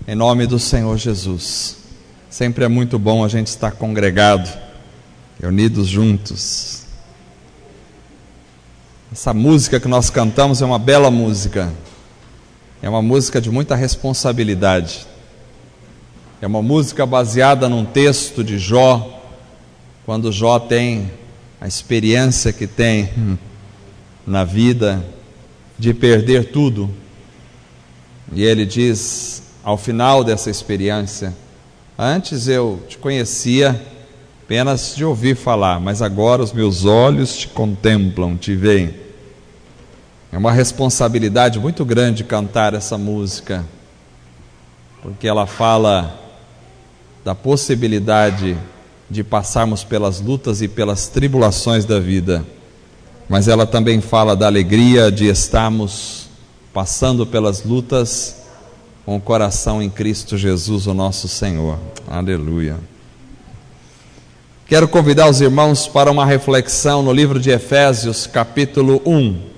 Em nome do Senhor Jesus. Sempre é muito bom a gente estar congregado, reunidos juntos. Essa música que nós cantamos é uma bela música. É uma música de muita responsabilidade. É uma música baseada num texto de Jó, quando Jó tem a experiência que tem na vida de perder tudo. E ele diz, ao final dessa experiência: antes eu te conhecia apenas de ouvir falar, mas agora os meus olhos te contemplam, te veem. É uma responsabilidade muito grande cantar essa música, porque ela fala da possibilidade de passarmos pelas lutas e pelas tribulações da vida, mas ela também fala da alegria de estarmos passando pelas lutas com o coração em Cristo Jesus, o nosso Senhor. Aleluia. Quero convidar os irmãos para uma reflexão no livro de Efésios, capítulo 1.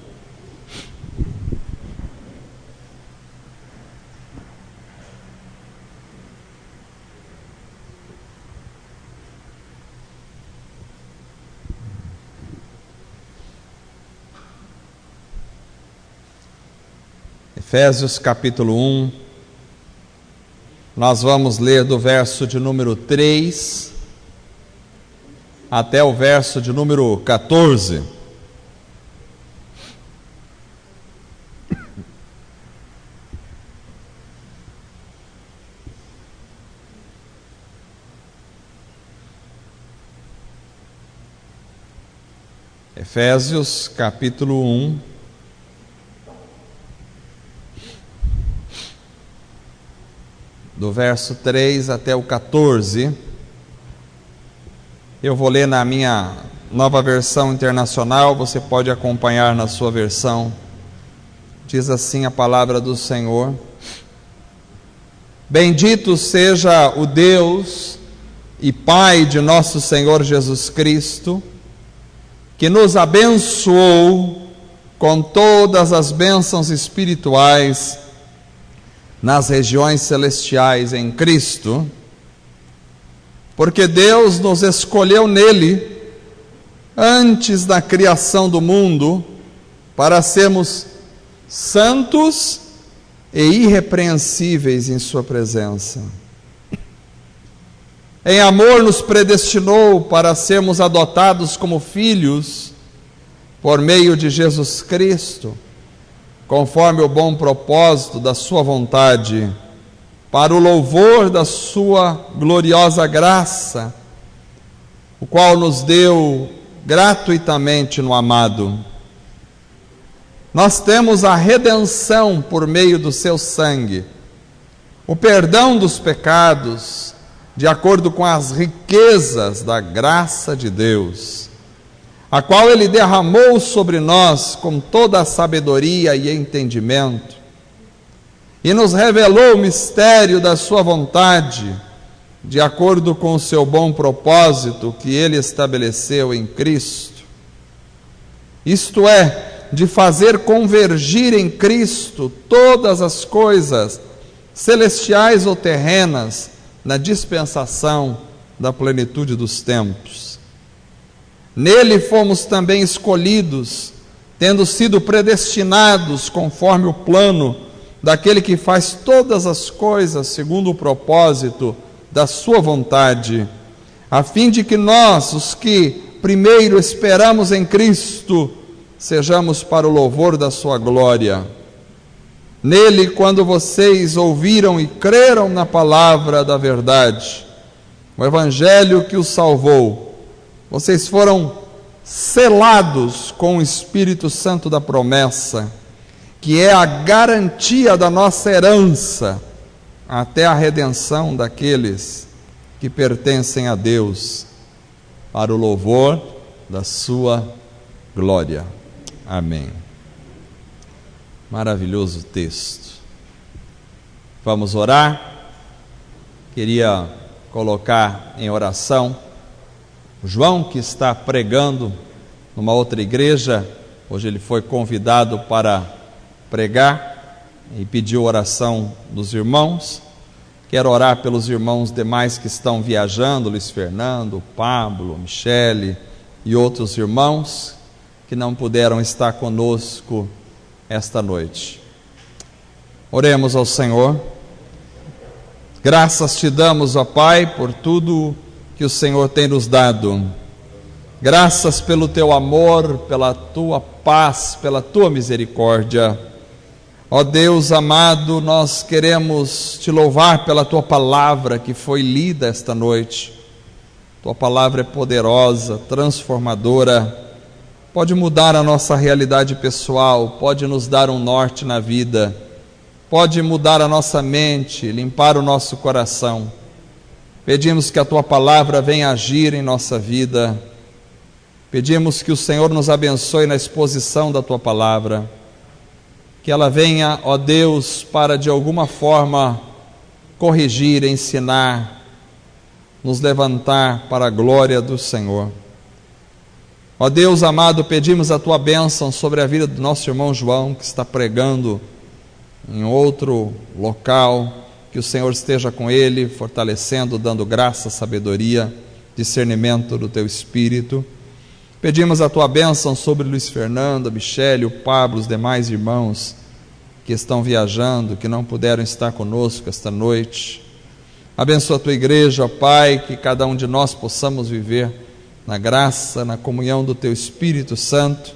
Efésios capítulo 1, nós vamos ler do verso de número 3 até o verso de número 14. Efésios capítulo 1, do verso 3 até o 14, eu vou ler na minha nova versão internacional, você pode acompanhar na sua versão. Diz assim a palavra do Senhor: Bendito seja o Deus e Pai de nosso Senhor Jesus Cristo, que nos abençoou com todas as bênçãos espirituais nas regiões celestiais em Cristo, porque Deus nos escolheu nele, antes da criação do mundo, para sermos santos e irrepreensíveis em sua presença. Em amor nos predestinou para sermos adotados como filhos, por meio de Jesus Cristo, conforme o bom propósito da sua vontade, para o louvor da sua gloriosa graça, o qual nos deu gratuitamente no amado. Nós temos a redenção por meio do seu sangue, o perdão dos pecados, de acordo com as riquezas da graça de Deus, a qual Ele derramou sobre nós com toda a sabedoria e entendimento, e nos revelou o mistério da sua vontade, de acordo com o seu bom propósito que Ele estabeleceu em Cristo. Isto é, de fazer convergir em Cristo todas as coisas, celestiais ou terrenas, na dispensação da plenitude dos tempos. Nele fomos também escolhidos, tendo sido predestinados conforme o plano daquele que faz todas as coisas segundo o propósito da sua vontade, a fim de que nós, os que primeiro esperamos em Cristo, sejamos para o louvor da sua glória. Nele, quando vocês ouviram e creram na palavra da verdade, o evangelho que os salvou, vocês foram selados com o Espírito Santo da promessa, que é a garantia da nossa herança, até a redenção daqueles que pertencem a Deus, para o louvor da sua glória. Amém. Maravilhoso texto. Vamos orar. Queria colocar em oração João, que está pregando numa outra igreja. Hoje ele foi convidado para pregar e pediu oração dos irmãos. Quero orar pelos irmãos demais que estão viajando, Luiz Fernando, Pablo, Michele e outros irmãos que não puderam estar conosco esta noite. Oremos ao Senhor. Graças te damos, ó Pai, por tudo que o Senhor tem nos dado. Graças pelo teu amor, pela tua paz, pela tua misericórdia. Ó Deus amado, nós queremos te louvar pela tua palavra que foi lida esta noite. Tua palavra é poderosa, transformadora, pode mudar a nossa realidade pessoal, pode nos dar um norte na vida, pode mudar a nossa mente, limpar o nosso coração. Pedimos que a tua palavra venha agir em nossa vida. Pedimos que o Senhor nos abençoe na exposição da tua palavra. Que ela venha, ó Deus, para de alguma forma corrigir, ensinar, nos levantar para a glória do Senhor. Ó Deus amado, pedimos a tua bênção sobre a vida do nosso irmão João, que está pregando em outro local. Que o Senhor esteja com ele, fortalecendo, dando graça, sabedoria, discernimento do teu Espírito. Pedimos a tua bênção sobre Luiz Fernando, Michele, o Pablo, os demais irmãos que estão viajando, que não puderam estar conosco esta noite. Abençoa a tua igreja, ó Pai, que cada um de nós possamos viver na graça, na comunhão do teu Espírito Santo.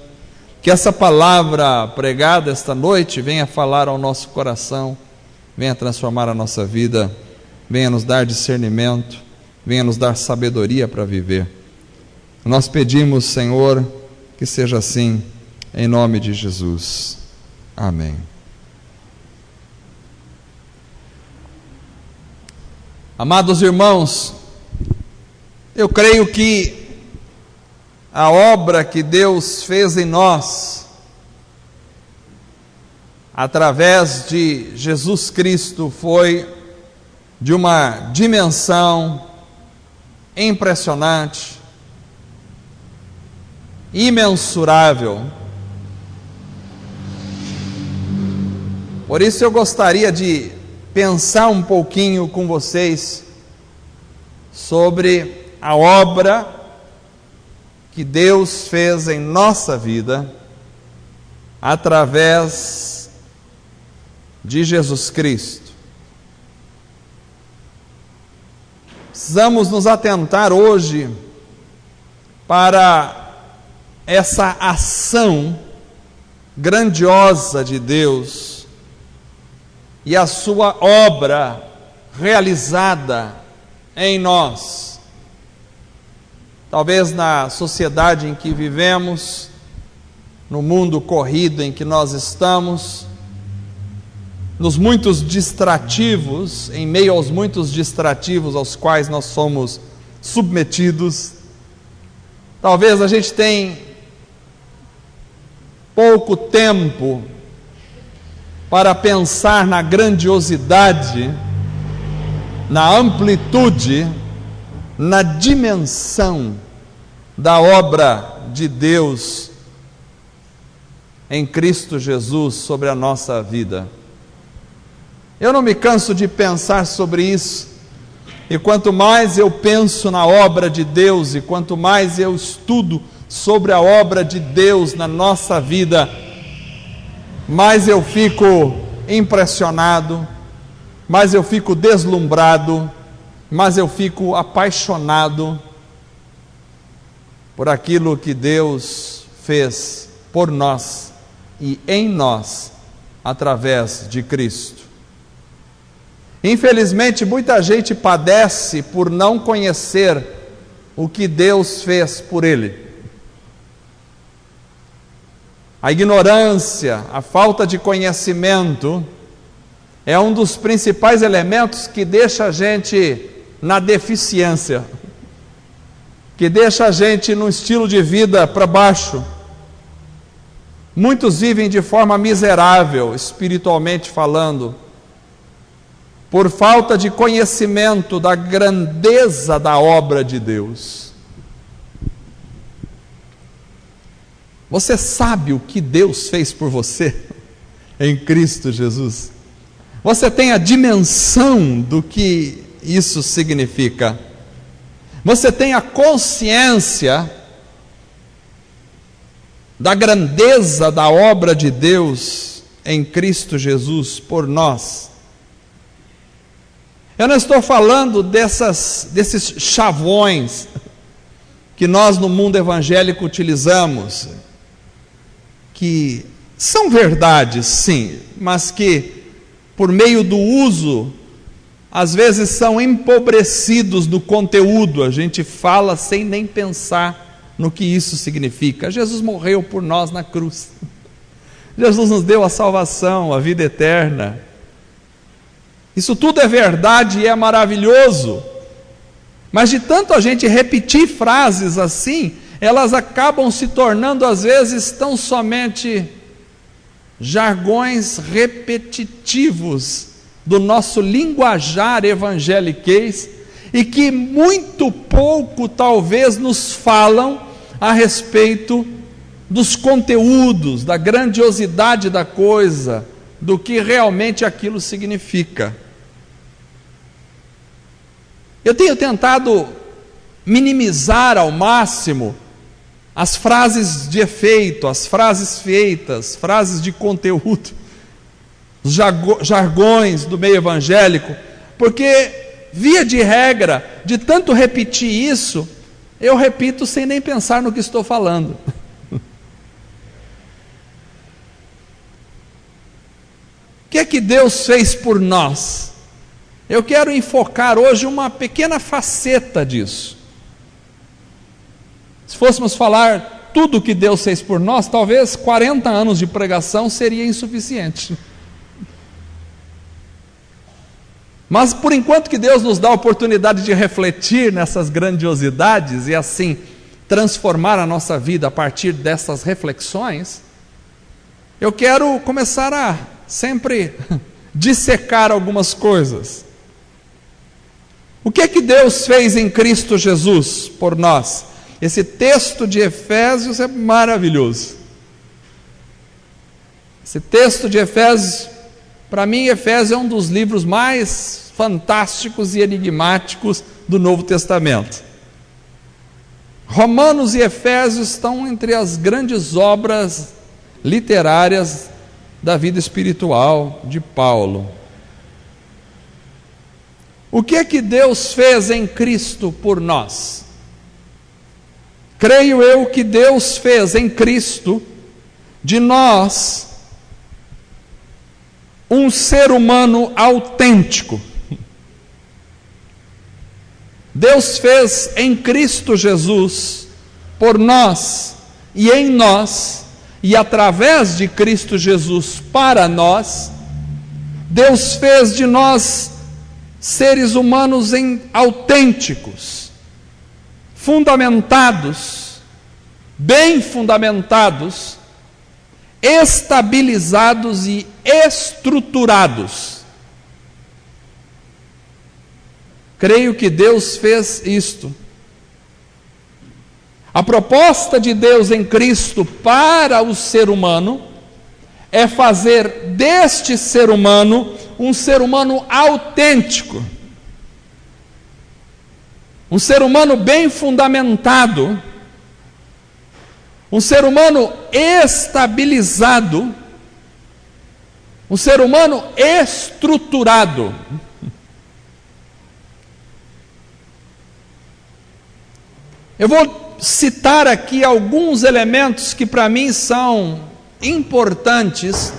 Que essa palavra pregada esta noite venha falar ao nosso coração, venha transformar a nossa vida, venha nos dar discernimento, venha nos dar sabedoria para viver. Nós pedimos, Senhor, que seja assim, em nome de Jesus. Amém. Amados irmãos, eu creio que a obra que Deus fez em nós, através de Jesus Cristo, foi de uma dimensão impressionante, imensurável. Por isso eu gostaria de pensar um pouquinho com vocês sobre a obra que Deus fez em nossa vida através de Jesus Cristo. Precisamos nos atentar hoje para essa ação grandiosa de Deus e a sua obra realizada em nós. Talvez na sociedade em que vivemos, no mundo corrido em que nós estamos, nos muitos distrativos, em meio aos muitos distrativos aos quais nós somos submetidos, talvez a gente tenha pouco tempo para pensar na grandiosidade, na amplitude, na dimensão da obra de Deus em Cristo Jesus sobre a nossa vida. Eu não me canso de pensar sobre isso, e quanto mais eu penso na obra de Deus, e quanto mais eu estudo sobre a obra de Deus na nossa vida, mais eu fico impressionado, mais eu fico deslumbrado, mais eu fico apaixonado por aquilo que Deus fez por nós e em nós, através de Cristo. Infelizmente, muita gente padece por não conhecer o que Deus fez por ele. A ignorância, a falta de conhecimento é um dos principais elementos que deixa a gente na deficiência, que deixa a gente num estilo de vida para baixo. Muitos vivem de forma miserável, espiritualmente falando, por falta de conhecimento da grandeza da obra de Deus. Você sabe o que Deus fez por você em Cristo Jesus? Você tem a dimensão do que isso significa. Você tem a consciência da grandeza da obra de Deus em Cristo Jesus por nós. Eu não estou falando desses chavões que nós no mundo evangélico utilizamos, que são verdades, sim, mas que por meio do uso, às vezes são empobrecidos do conteúdo. A gente fala sem nem pensar no que isso significa. Jesus morreu por nós na cruz. Jesus nos deu a salvação, a vida eterna. Isso tudo é verdade e é maravilhoso. Mas de tanto a gente repetir frases assim, elas acabam se tornando às vezes tão somente jargões repetitivos do nosso linguajar evangeliquez, e que muito pouco talvez nos falam a respeito dos conteúdos, da grandiosidade da coisa, do que realmente aquilo significa. Eu tenho tentado minimizar ao máximo as frases de efeito, as frases feitas, frases de conteúdo, os jargões do meio evangélico, porque, via de regra, de tanto repetir isso, eu repito sem nem pensar no que estou falando. O que é que Deus fez por nós? Eu quero enfocar hoje uma pequena faceta disso. Se fôssemos falar tudo o que Deus fez por nós, talvez 40 anos de pregação seria insuficiente. Mas por enquanto que Deus nos dá a oportunidade de refletir nessas grandiosidades e assim transformar a nossa vida a partir dessas reflexões, eu quero começar a sempre dissecar algumas coisas. O que é que Deus fez em Cristo Jesus por nós? Esse texto de Efésios é maravilhoso. Esse texto de Efésios, para mim, Efésios é um dos livros mais fantásticos e enigmáticos do Novo Testamento. Romanos e Efésios estão entre as grandes obras literárias da vida espiritual de Paulo. O que é que Deus fez em Cristo por nós? Creio eu que Deus fez em Cristo de nós um ser humano autêntico. Deus fez em Cristo Jesus, por nós e em nós, e através de Cristo Jesus para nós, Deus fez de nós seres humanos autênticos, fundamentados, bem fundamentados, estabilizados e estruturados. Creio que Deus fez isto. A proposta de Deus em Cristo para o ser humano é fazer deste ser humano um ser humano autêntico, um ser humano bem fundamentado, um ser humano estabilizado, um ser humano estruturado. Eu vou citar aqui alguns elementos que para mim são importantes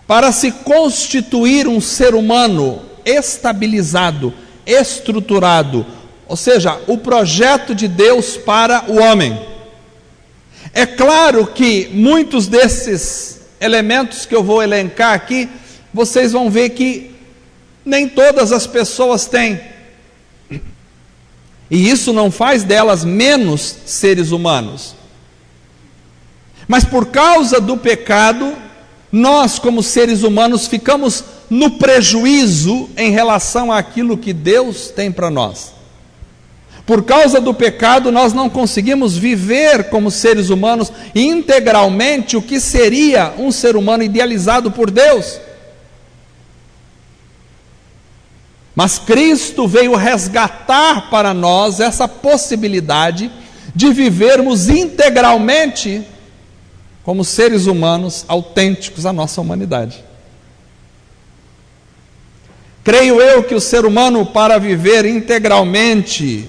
para se constituir um ser humano estabilizado, estruturado, ou seja, o projeto de Deus para o homem. É claro que muitos desses elementos que eu vou elencar aqui, vocês vão ver que nem todas as pessoas têm. E isso não faz delas menos seres humanos. Mas por causa do pecado, nós como seres humanos ficamos no prejuízo em relação àquilo que Deus tem para nós. Por causa do pecado, nós não conseguimos viver como seres humanos integralmente o que seria um ser humano idealizado por Deus. Mas Cristo veio resgatar para nós essa possibilidade de vivermos integralmente como seres humanos autênticos à nossa humanidade. Creio eu que o ser humano, para viver integralmente,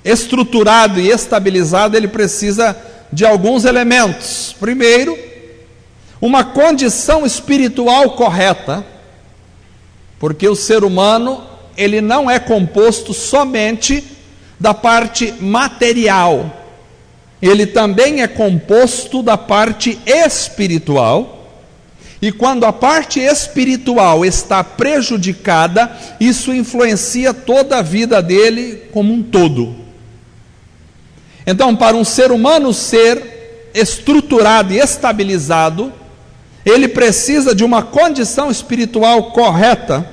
estruturado e estabilizado, ele precisa de alguns elementos. Primeiro, uma condição espiritual correta, porque o ser humano, ele não é composto somente da parte material, ele também é composto da parte espiritual, e quando a parte espiritual está prejudicada, isso influencia toda a vida dele como um todo. Então, para um ser humano ser estruturado e estabilizado, ele precisa de uma condição espiritual correta.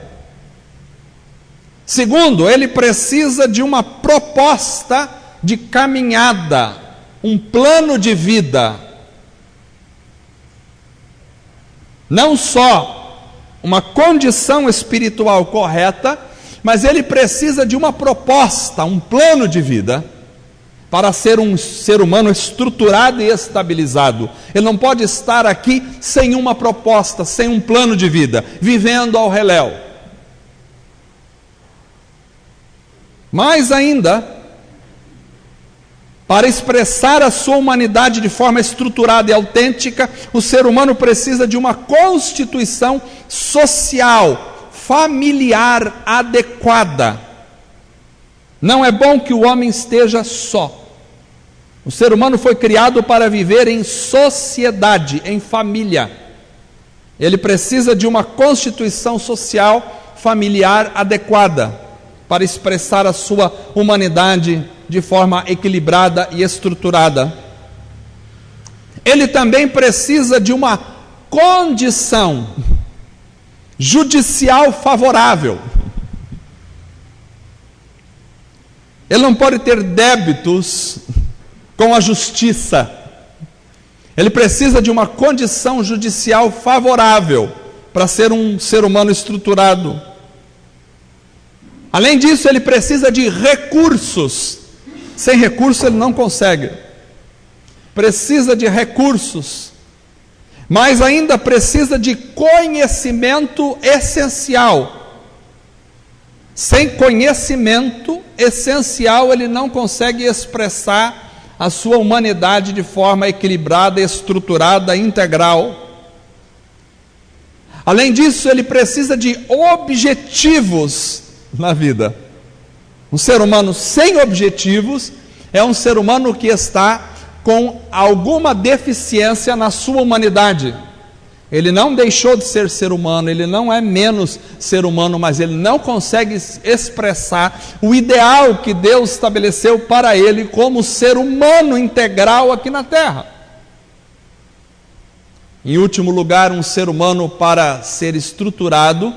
Segundo, ele precisa de uma proposta de caminhada, um plano de vida. Não só uma condição espiritual correta, mas ele precisa de uma proposta, um plano de vida, para ser um ser humano estruturado e estabilizado. Ele não pode estar aqui sem uma proposta, sem um plano de vida, vivendo ao reléu. Mais ainda, para expressar a sua humanidade de forma estruturada e autêntica, o ser humano precisa de uma constituição social, familiar adequada. Não é bom que o homem esteja só. O ser humano foi criado para viver em sociedade, em família. Ele precisa de uma constituição social, familiar adequada, para expressar a sua humanidade de forma equilibrada e estruturada. Ele também precisa de uma condição judicial favorável. Ele não pode ter débitos com a justiça. Ele precisa de uma condição judicial favorável para ser um ser humano estruturado. Além disso, ele precisa de recursos. Sem recursos ele não consegue. Precisa de recursos. Mas ainda precisa de conhecimento essencial. Sem conhecimento essencial, ele não consegue expressar a sua humanidade de forma equilibrada, estruturada, integral. Além disso, ele precisa de objetivos na vida. Um ser humano sem objetivos é um ser humano que está com alguma deficiência na sua humanidade. Ele não deixou de ser ser humano, ele não é menos ser humano, mas ele não consegue expressar o ideal que Deus estabeleceu para ele como ser humano integral aqui na terra. Em último lugar, um ser humano, para ser estruturado,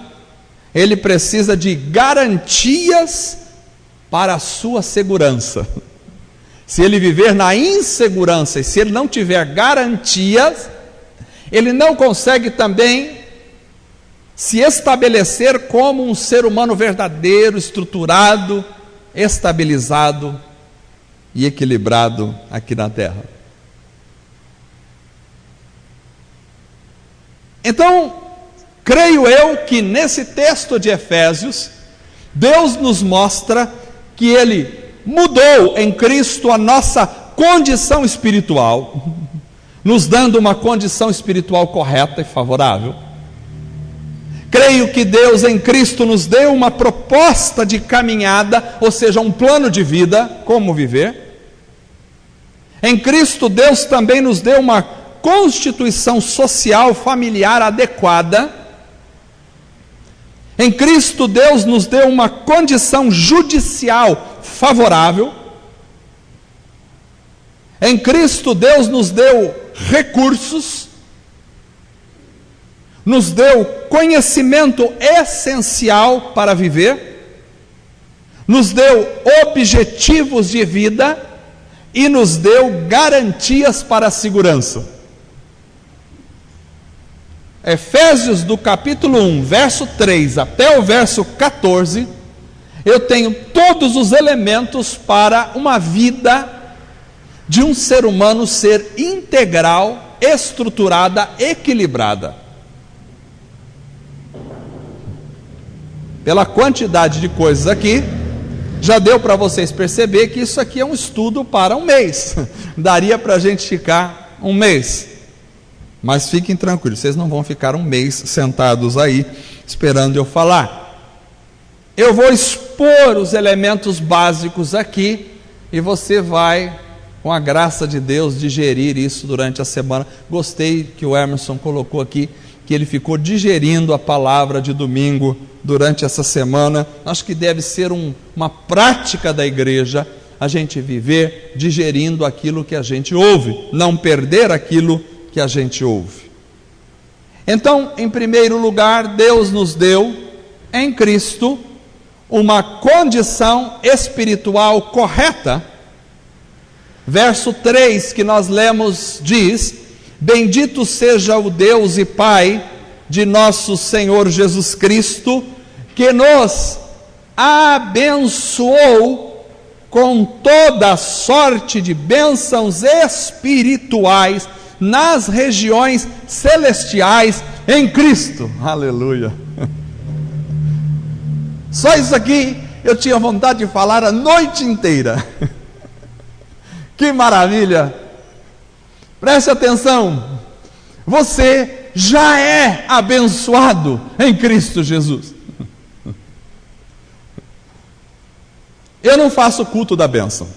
ele precisa de garantias para a sua segurança. Se ele viver na insegurança e se ele não tiver garantias, ele não consegue também se estabelecer como um ser humano verdadeiro, estruturado, estabilizado e equilibrado aqui na terra. Então, creio eu que nesse texto de Efésios, Deus nos mostra que Ele mudou em Cristo a nossa condição espiritual, nos dando uma condição espiritual correta e favorável. Creio que Deus em Cristo nos deu uma proposta de caminhada, ou seja, um plano de vida, como viver. Em Cristo, Deus também nos deu uma constituição social, familiar adequada. Em Cristo, Deus nos deu uma condição judicial favorável. Em Cristo, Deus nos deu recursos, nos deu conhecimento essencial para viver, nos deu objetivos de vida e nos deu garantias para a segurança. Efésios do capítulo 1, verso 3 até o verso 14, eu tenho todos os elementos para uma vida de um ser humano ser integral, estruturada, equilibrada. Pela quantidade de coisas aqui, já deu para vocês perceber que isso aqui é um estudo para um mês. Daria para a gente ficar um mês. Mas fiquem tranquilos, vocês não vão ficar um mês sentados aí, esperando eu falar. Eu vou expor os elementos básicos aqui, e você vai, com a graça de Deus, digerir isso durante a semana. Gostei que o Emerson colocou aqui, que ele ficou digerindo a palavra de domingo durante essa semana. Acho que deve ser uma prática da igreja, a gente viver digerindo aquilo que a gente ouve, não perder aquilo que a gente ouve. Então, em primeiro lugar, Deus nos deu em Cristo uma condição espiritual correta. Verso 3 que nós lemos diz: bendito seja o Deus e Pai de nosso Senhor Jesus Cristo, que nos abençoou com toda sorte de bênçãos espirituais nas regiões celestiais em Cristo. Aleluia. Só isso aqui eu tinha vontade de falar a noite inteira. Que maravilha! Preste atenção, você já é abençoado em Cristo Jesus. Eu não faço culto da bênção.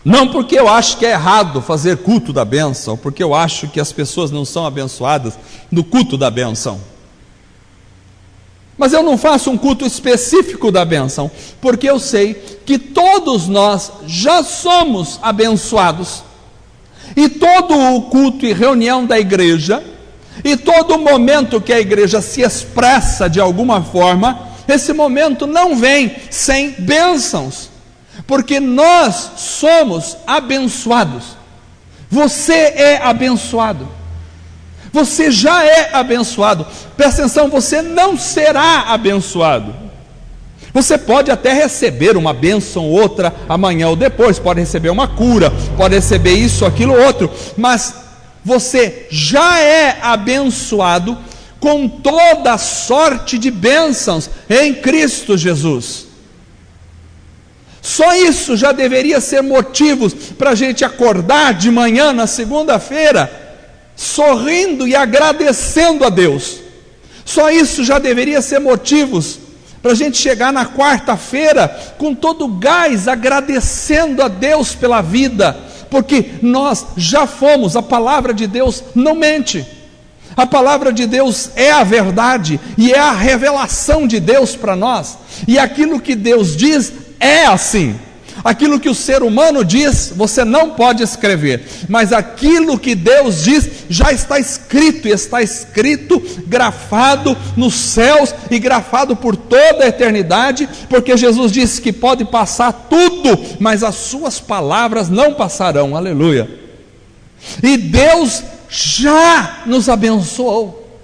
Não porque eu acho que é errado fazer culto da bênção, porque eu acho que as pessoas não são abençoadas no culto da bênção. Mas eu não faço um culto específico da bênção, porque eu sei que todos nós já somos abençoados. E todo o culto e reunião da igreja, e todo momento que a igreja se expressa de alguma forma, esse momento não vem sem bênçãos, porque nós somos abençoados. Você é abençoado. Você já é abençoado. Presta atenção, você não será abençoado. Você pode até receber uma bênção ou outra amanhã ou depois, pode receber uma cura, pode receber isso, aquilo, outro, mas você já é abençoado com toda sorte de bênçãos em Cristo Jesus. Só isso já deveria ser motivos para a gente acordar de manhã na segunda-feira sorrindo e agradecendo a Deus. Só isso já deveria ser motivos para a gente chegar na quarta-feira com todo o gás, agradecendo a Deus pela vida, porque nós já fomos. A palavra de Deus não mente. A palavra de Deus é a verdade e é a revelação de Deus para nós, e aquilo que Deus diz é assim. Aquilo que o ser humano diz, você não pode escrever, mas aquilo que Deus diz já está escrito, e está escrito, grafado nos céus e grafado por toda a eternidade, porque Jesus disse que pode passar tudo, mas as suas palavras não passarão. Aleluia. E Deus já nos abençoou.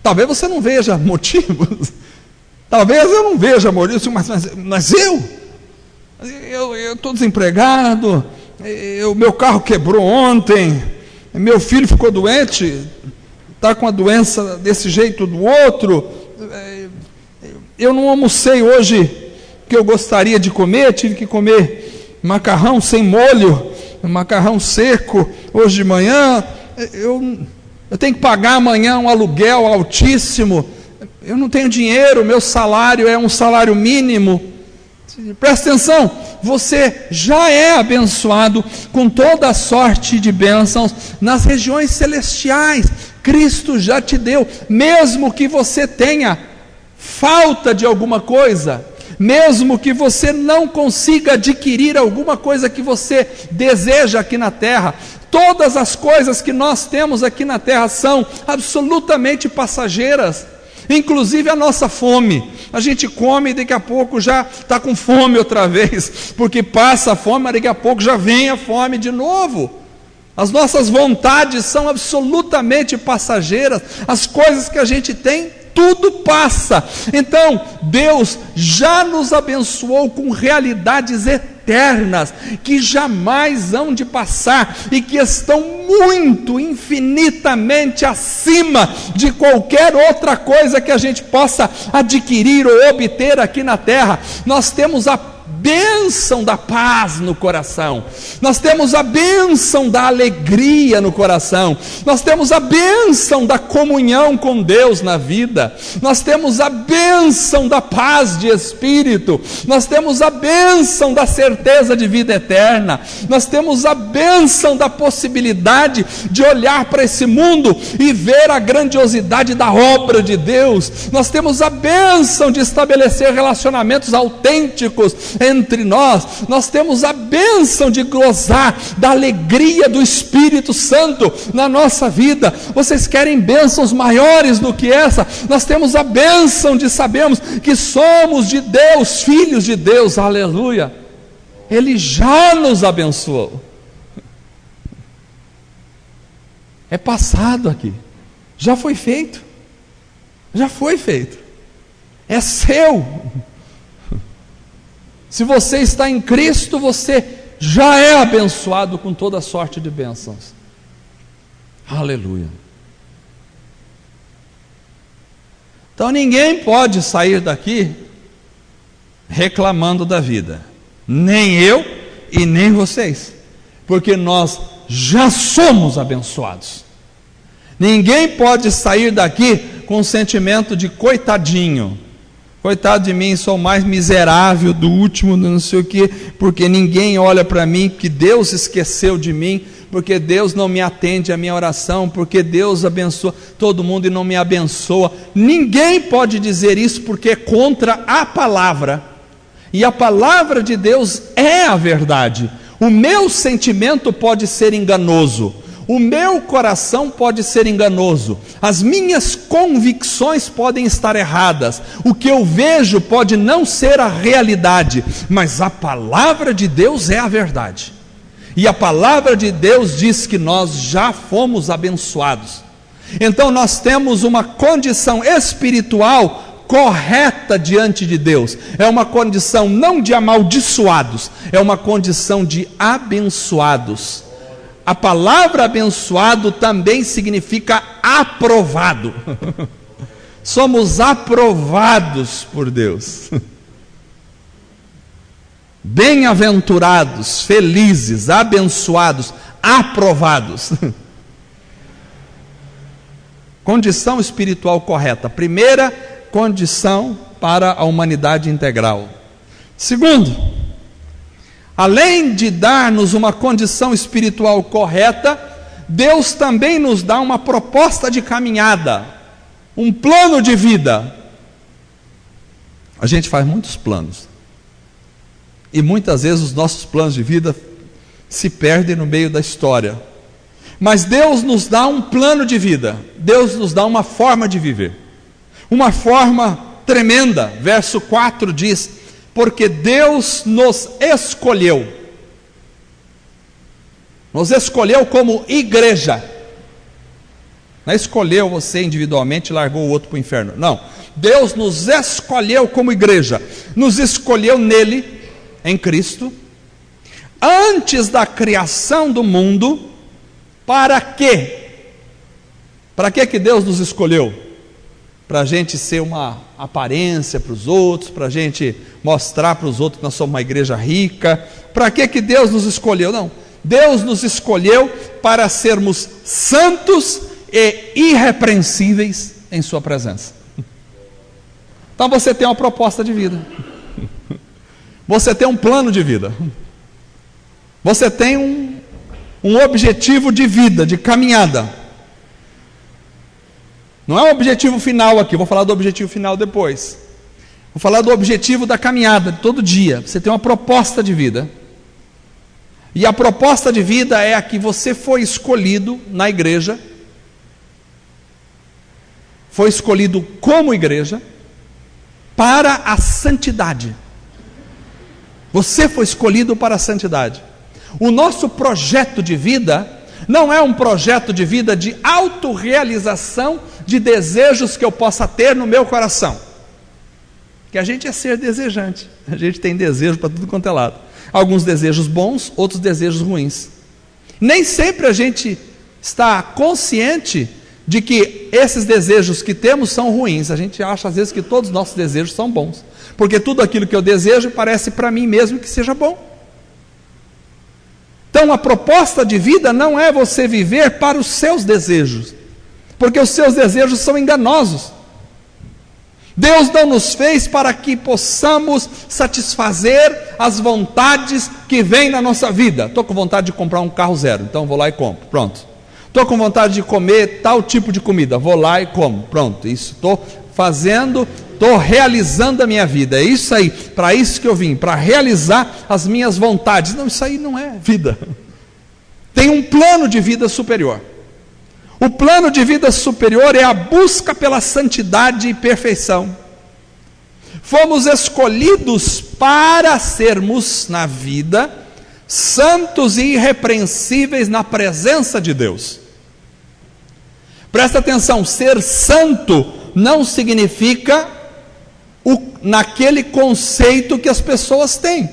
Talvez você não veja motivos. Talvez eu não veja, Maurício, mas eu estou desempregado, meu carro quebrou ontem, meu filho ficou doente, está com a doença desse jeito do outro, eu não almocei hoje que eu gostaria de comer, tive que comer macarrão sem molho, macarrão seco hoje de manhã, eu tenho que pagar amanhã um aluguel altíssimo, eu não tenho dinheiro, meu salário é um salário mínimo. Presta atenção, você já é abençoado com toda a sorte de bênçãos nas regiões celestiais. Cristo já te deu, mesmo que você tenha falta de alguma coisa, mesmo que você não consiga adquirir alguma coisa que você deseja aqui na terra. Todas as coisas que nós temos aqui na terra são absolutamente passageiras. inclusive a nossa fome. A gente come e daqui a pouco já está com fome outra vez, porque passa a fome, mas daqui a pouco já vem a fome de novo. As nossas vontades são absolutamente passageiras, as coisas que a gente tem, tudo passa. Então, Deus já nos abençoou com realidades eternas, que jamais hão de passar, e que estão muito, infinitamente acima de qualquer outra coisa que a gente possa adquirir ou obter aqui na terra. Nós temos a bênção da paz no coração, nós temos a bênção da alegria no coração, nós temos a bênção da comunhão com Deus na vida, nós temos a bênção da paz de espírito, nós temos a bênção da certeza de vida eterna, nós temos a bênção da possibilidade de olhar para esse mundo e ver a grandiosidade da obra de Deus, nós temos a bênção de estabelecer relacionamentos autênticos entre nós, nós temos a bênção de gozar da alegria do Espírito Santo na nossa vida. Vocês querem bênçãos maiores do que essa? Nós temos a bênção de sabermos que somos de Deus, filhos de Deus, aleluia. Ele já nos abençoou, é passado aqui, já foi feito, é seu. Se você está em Cristo, você já é abençoado com toda sorte de bênçãos. Aleluia. Então ninguém pode sair daqui reclamando da vida, nem eu e nem vocês, porque nós já somos abençoados. Ninguém pode sair daqui com um sentimento de coitadinho, coitado de mim, sou o mais miserável do último, não sei o que, porque ninguém olha para mim, que Deus esqueceu de mim, porque Deus não me atende a minha oração, porque Deus abençoa todo mundo e não me abençoa. Ninguém pode dizer isso, porque é contra a palavra, e a palavra de Deus é a verdade. O meu sentimento pode ser enganoso, o meu coração pode ser enganoso, as minhas convicções podem estar erradas, o que eu vejo pode não ser a realidade, mas a palavra de Deus é a verdade, e a palavra de Deus diz que nós já fomos abençoados. Então nós temos uma condição espiritual correta diante de Deus, é uma condição não de amaldiçoados, é uma condição de abençoados. A palavra abençoado também significa aprovado. Somos aprovados por Deus. Bem-aventurados, felizes, abençoados, aprovados. Condição espiritual correta. Primeira condição para a humanidade integral. Segundo, além de dar-nos uma condição espiritual correta, Deus também nos dá uma proposta de caminhada, um plano de vida. A gente faz muitos planos, e muitas vezes os nossos planos de vida se perdem no meio da história, mas Deus nos dá um plano de vida, Deus nos dá uma forma de viver, uma forma tremenda. Verso 4 diz: porque Deus nos escolheu como igreja. Não escolheu você individualmente e largou o outro para o inferno, não. Deus nos escolheu como igreja, nos escolheu nele, em Cristo, antes da criação do mundo. Para quê? Para que Deus nos escolheu? Para a gente ser uma aparência para os outros, para a gente mostrar para os outros que nós somos uma igreja rica. Para que Deus nos escolheu? Não, Deus nos escolheu para sermos santos e irrepreensíveis em sua presença. Então você tem uma proposta de vida, você tem um plano de vida, você tem um objetivo de vida, de caminhada. Não é um objetivo final aqui, vou falar do objetivo final depois. Vou falar do objetivo da caminhada, de todo dia. Você tem uma proposta de vida. E a proposta de vida é a que você foi escolhido na igreja, foi escolhido como igreja para a santidade. Você foi escolhido para a santidade. O nosso projeto de vida não é um projeto de vida de autorrealização de desejos que eu possa ter no meu coração. Que a gente é ser desejante. A gente tem desejo para tudo quanto é lado. Alguns desejos bons, outros desejos ruins. Nem sempre a gente está consciente de que esses desejos que temos são ruins. A gente acha às vezes que todos os nossos desejos são bons, porque tudo aquilo que eu desejo parece para mim mesmo que seja bom. Então a proposta de vida não é você viver para os seus desejos, porque os seus desejos são enganosos. Deus não nos fez para que possamos satisfazer as vontades que vêm na nossa vida. Estou com vontade de comprar um carro zero, então vou lá e compro, pronto. Estou com vontade de comer tal tipo de comida, vou lá e como, pronto. Isso estou fazendo, estou realizando a minha vida. É isso aí, para isso que eu vim, para realizar as minhas vontades. Não, isso aí não é vida. Tem um plano de vida superior. O plano de vida superior é a busca pela santidade e perfeição. Fomos escolhidos para sermos na vida santos e irrepreensíveis na presença de Deus. Presta atenção, ser santo não significa naquele conceito que as pessoas têm.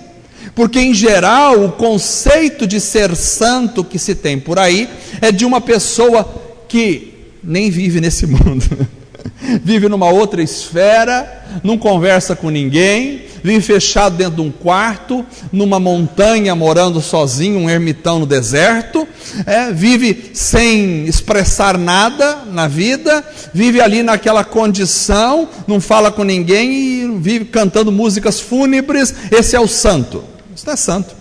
Porque em geral o conceito de ser santo que se tem por aí é de uma pessoa que nem vive nesse mundo, vive numa outra esfera, não conversa com ninguém, vive fechado dentro de um quarto, numa montanha, morando sozinho, um ermitão no deserto, vive sem expressar nada na vida, vive ali naquela condição, não fala com ninguém e vive cantando músicas fúnebres. Esse é o santo. Isso não é santo.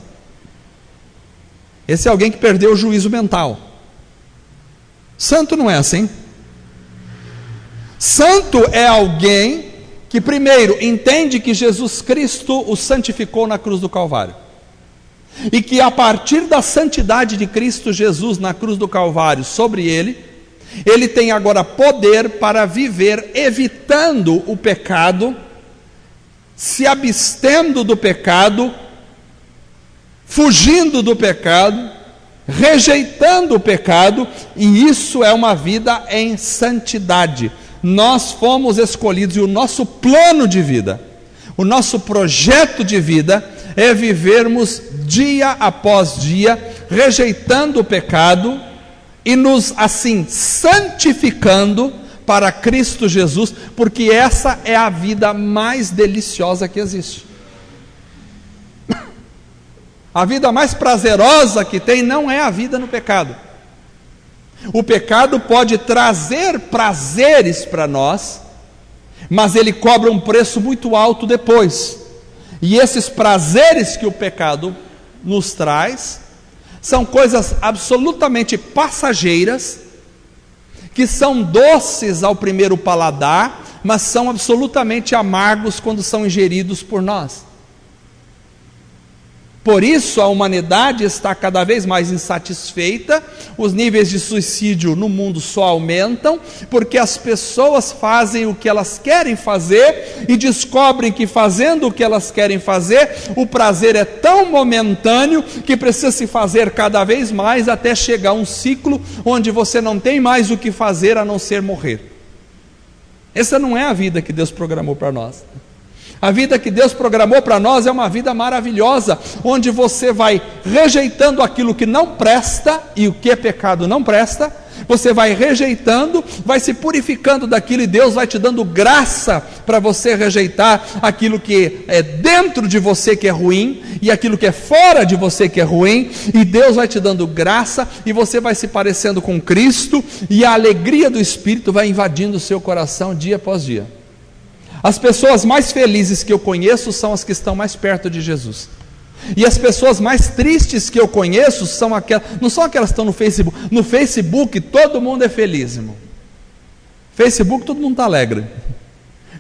Esse é alguém que perdeu o juízo mental. Santo não é assim. Santo é alguém que primeiro entende que Jesus Cristo o santificou na cruz do Calvário, e que a partir da santidade de Cristo Jesus na cruz do Calvário sobre ele tem agora poder para viver evitando o pecado, se abstendo do pecado, fugindo do pecado, rejeitando o pecado, e isso é uma vida em santidade. Nós fomos escolhidos, e o nosso plano de vida, o nosso projeto de vida é vivermos dia após dia, rejeitando o pecado e nos assim santificando para Cristo Jesus, porque essa é a vida mais deliciosa que existe. A vida mais prazerosa que tem não é a vida no pecado. O pecado pode trazer prazeres para nós, mas ele cobra um preço muito alto depois. E esses prazeres que o pecado nos traz são coisas absolutamente passageiras, que são doces ao primeiro paladar, mas são absolutamente amargos quando são ingeridos por nós. Por isso a humanidade está cada vez mais insatisfeita, os níveis de suicídio no mundo só aumentam, porque as pessoas fazem o que elas querem fazer e descobrem que fazendo o que elas querem fazer, o prazer é tão momentâneo que precisa se fazer cada vez mais até chegar a um ciclo onde você não tem mais o que fazer a não ser morrer. Essa não é a vida que Deus programou para nós. A vida que Deus programou para nós é uma vida maravilhosa, onde você vai rejeitando aquilo que não presta, e o que é pecado não presta, você vai rejeitando, vai se purificando daquilo, e Deus vai te dando graça para você rejeitar aquilo que é dentro de você que é ruim, e aquilo que é fora de você que é ruim, e Deus vai te dando graça, e você vai se parecendo com Cristo, e a alegria do Espírito vai invadindo o seu coração dia após dia. As pessoas mais felizes que eu conheço são as que estão mais perto de Jesus. E as pessoas mais tristes que eu conheço são aquelas, não são aquelas que estão no Facebook. No Facebook todo mundo é feliz, irmão. Facebook todo mundo está alegre.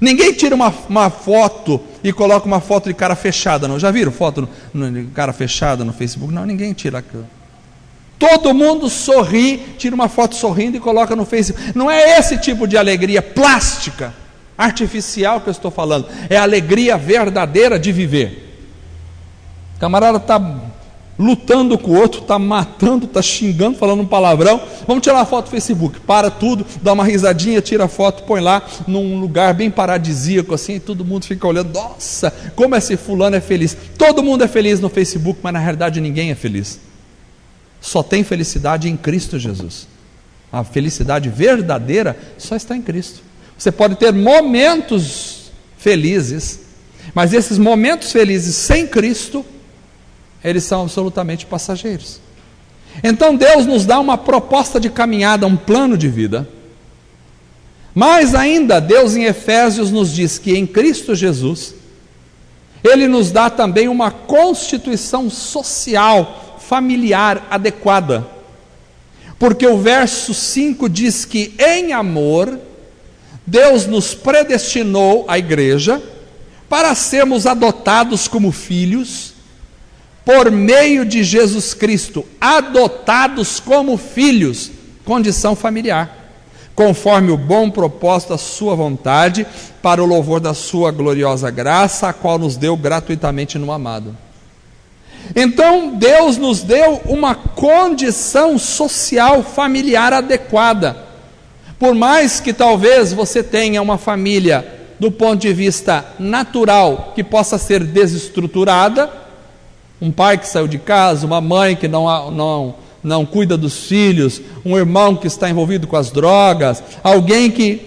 Ninguém tira uma foto e coloca uma foto de cara fechada, não. Já viram foto de cara fechada no Facebook? Não, ninguém tira aquilo. Todo mundo sorri, tira uma foto sorrindo e coloca no Facebook. Não é esse tipo de alegria plástica, artificial que eu estou falando. É a alegria verdadeira de viver. O camarada está lutando com o outro, está matando, está xingando, falando um palavrão. Vamos tirar uma foto do Facebook. Para tudo, dá uma risadinha, tira a foto, põe lá num lugar bem paradisíaco assim, e todo mundo fica olhando. Nossa, como esse fulano é feliz. Todo mundo é feliz no Facebook, mas na realidade ninguém é feliz. Só tem felicidade em Cristo Jesus. A felicidade verdadeira só está em Cristo. Você pode ter momentos felizes, mas esses momentos felizes sem Cristo, eles são absolutamente passageiros. Então Deus nos dá uma proposta de caminhada, um plano de vida. Mais ainda, Deus em Efésios nos diz que em Cristo Jesus, Ele nos dá também uma constituição social, familiar adequada, porque o verso 5 diz que em amor, Deus nos predestinou, a igreja, para sermos adotados como filhos, por meio de Jesus Cristo, adotados como filhos, condição familiar, conforme o bom propósito da sua vontade, para o louvor da sua gloriosa graça, a qual nos deu gratuitamente no amado. Então Deus nos deu uma condição social familiar adequada. Por mais que talvez você tenha uma família do ponto de vista natural que possa ser desestruturada, um pai que saiu de casa, uma mãe que não cuida dos filhos, um irmão que está envolvido com as drogas, alguém que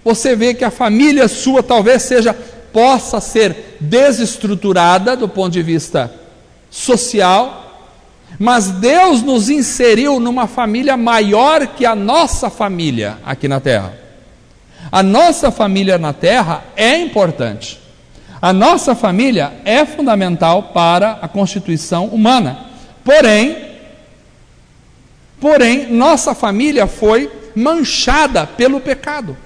você vê que a família sua talvez possa ser desestruturada do ponto de vista social, mas Deus nos inseriu numa família maior que a nossa família aqui na terra. A nossa família na terra é importante. A nossa família é fundamental para a constituição humana. Porém, nossa família foi manchada pelo pecado.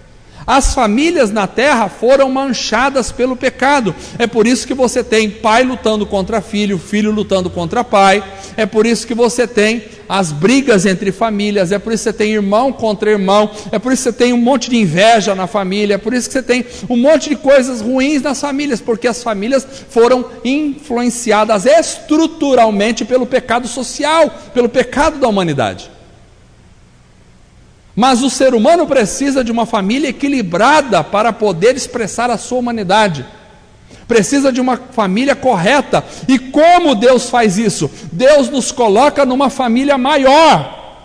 As famílias na terra foram manchadas pelo pecado. É por isso que você tem pai lutando contra filho, filho lutando contra pai. É por isso que você tem as brigas entre famílias. É por isso que você tem irmão contra irmão. É por isso que você tem um monte de inveja na família. É por isso que você tem um monte de coisas ruins nas famílias, porque as famílias foram influenciadas estruturalmente pelo pecado social, pelo pecado da humanidade. Mas o ser humano precisa de uma família equilibrada para poder expressar a sua humanidade. Precisa de uma família correta. E como Deus faz isso? Deus nos coloca numa família maior.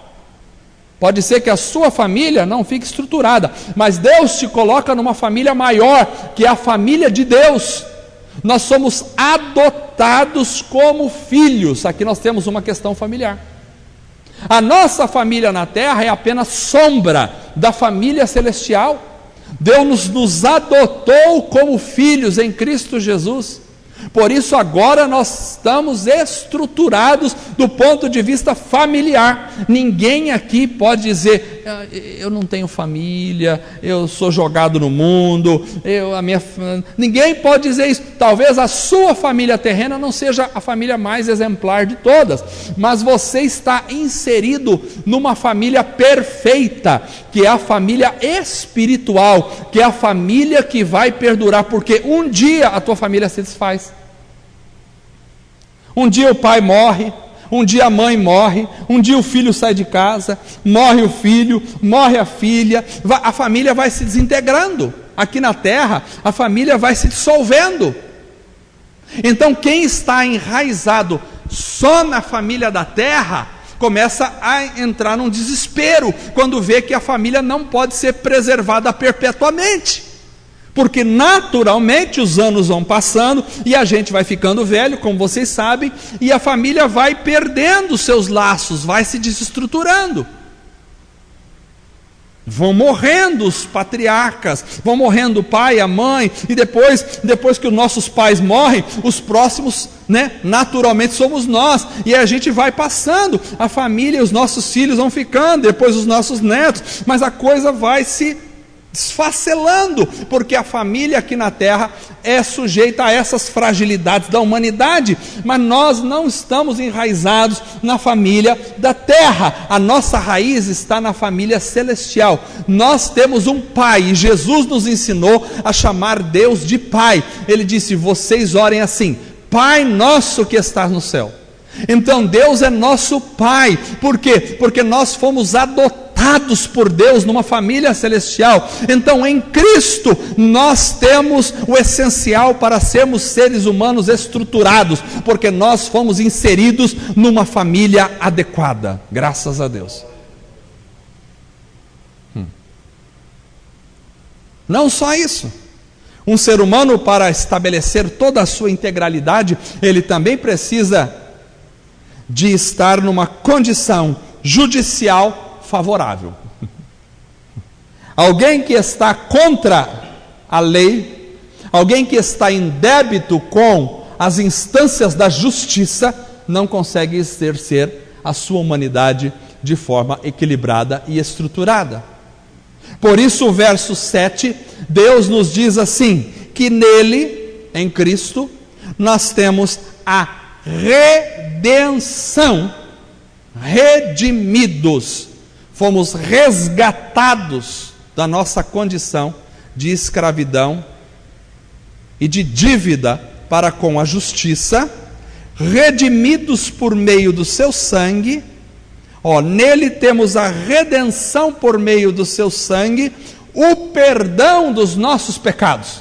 Pode ser que a sua família não fique estruturada, mas Deus te coloca numa família maior, que é a família de Deus. Nós somos adotados como filhos. Aqui nós temos uma questão familiar. A nossa família na terra é apenas sombra da família celestial. Deus nos adotou como filhos em Cristo Jesus. Por isso agora nós estamos estruturados do ponto de vista familiar. Ninguém aqui pode dizer, eu não tenho família, eu sou jogado no mundo, ninguém pode dizer isso. Talvez a sua família terrena não seja a família mais exemplar de todas, mas você está inserido numa família perfeita, que é a família espiritual, que é a família que vai perdurar, porque um dia a tua família se desfaz. Um dia o pai morre, um dia a mãe morre, um dia o filho sai de casa, morre o filho, morre a filha, a família vai se desintegrando. Aqui na terra, a família vai se dissolvendo. Então quem está enraizado só na família da terra, começa a entrar num desespero, quando vê que a família não pode ser preservada perpetuamente. Porque naturalmente os anos vão passando e a gente vai ficando velho, como vocês sabem, e a família vai perdendo seus laços, vai se desestruturando. Vão morrendo os patriarcas, vão morrendo o pai, a mãe, e depois que os nossos pais morrem, os próximos, naturalmente somos nós, e a gente vai passando, a família, os nossos filhos vão ficando, depois os nossos netos, mas a coisa vai se desfacelando, porque a família aqui na terra é sujeita a essas fragilidades da humanidade, mas nós não estamos enraizados na família da terra, a nossa raiz está na família celestial. Nós temos um Pai, e Jesus nos ensinou a chamar Deus de Pai. Ele disse: vocês orem assim: Pai nosso que estás no céu. Então Deus é nosso Pai. Por quê? Porque nós fomos adotados por Deus numa família celestial. Então em Cristo nós temos o essencial para sermos seres humanos estruturados, porque nós fomos inseridos numa família adequada, graças a Deus. Não só isso, um ser humano, para estabelecer toda a sua integralidade, ele também precisa de estar numa condição judicial favorável. Alguém que está contra a lei, alguém que está em débito com as instâncias da justiça, não consegue exercer a sua humanidade de forma equilibrada e estruturada. Por isso o verso 7, Deus nos diz assim, que nele, em Cristo, nós temos a redenção, redimidos, fomos resgatados da nossa condição de escravidão e de dívida para com a justiça, redimidos por meio do seu sangue. Nele temos a redenção por meio do seu sangue, o perdão dos nossos pecados.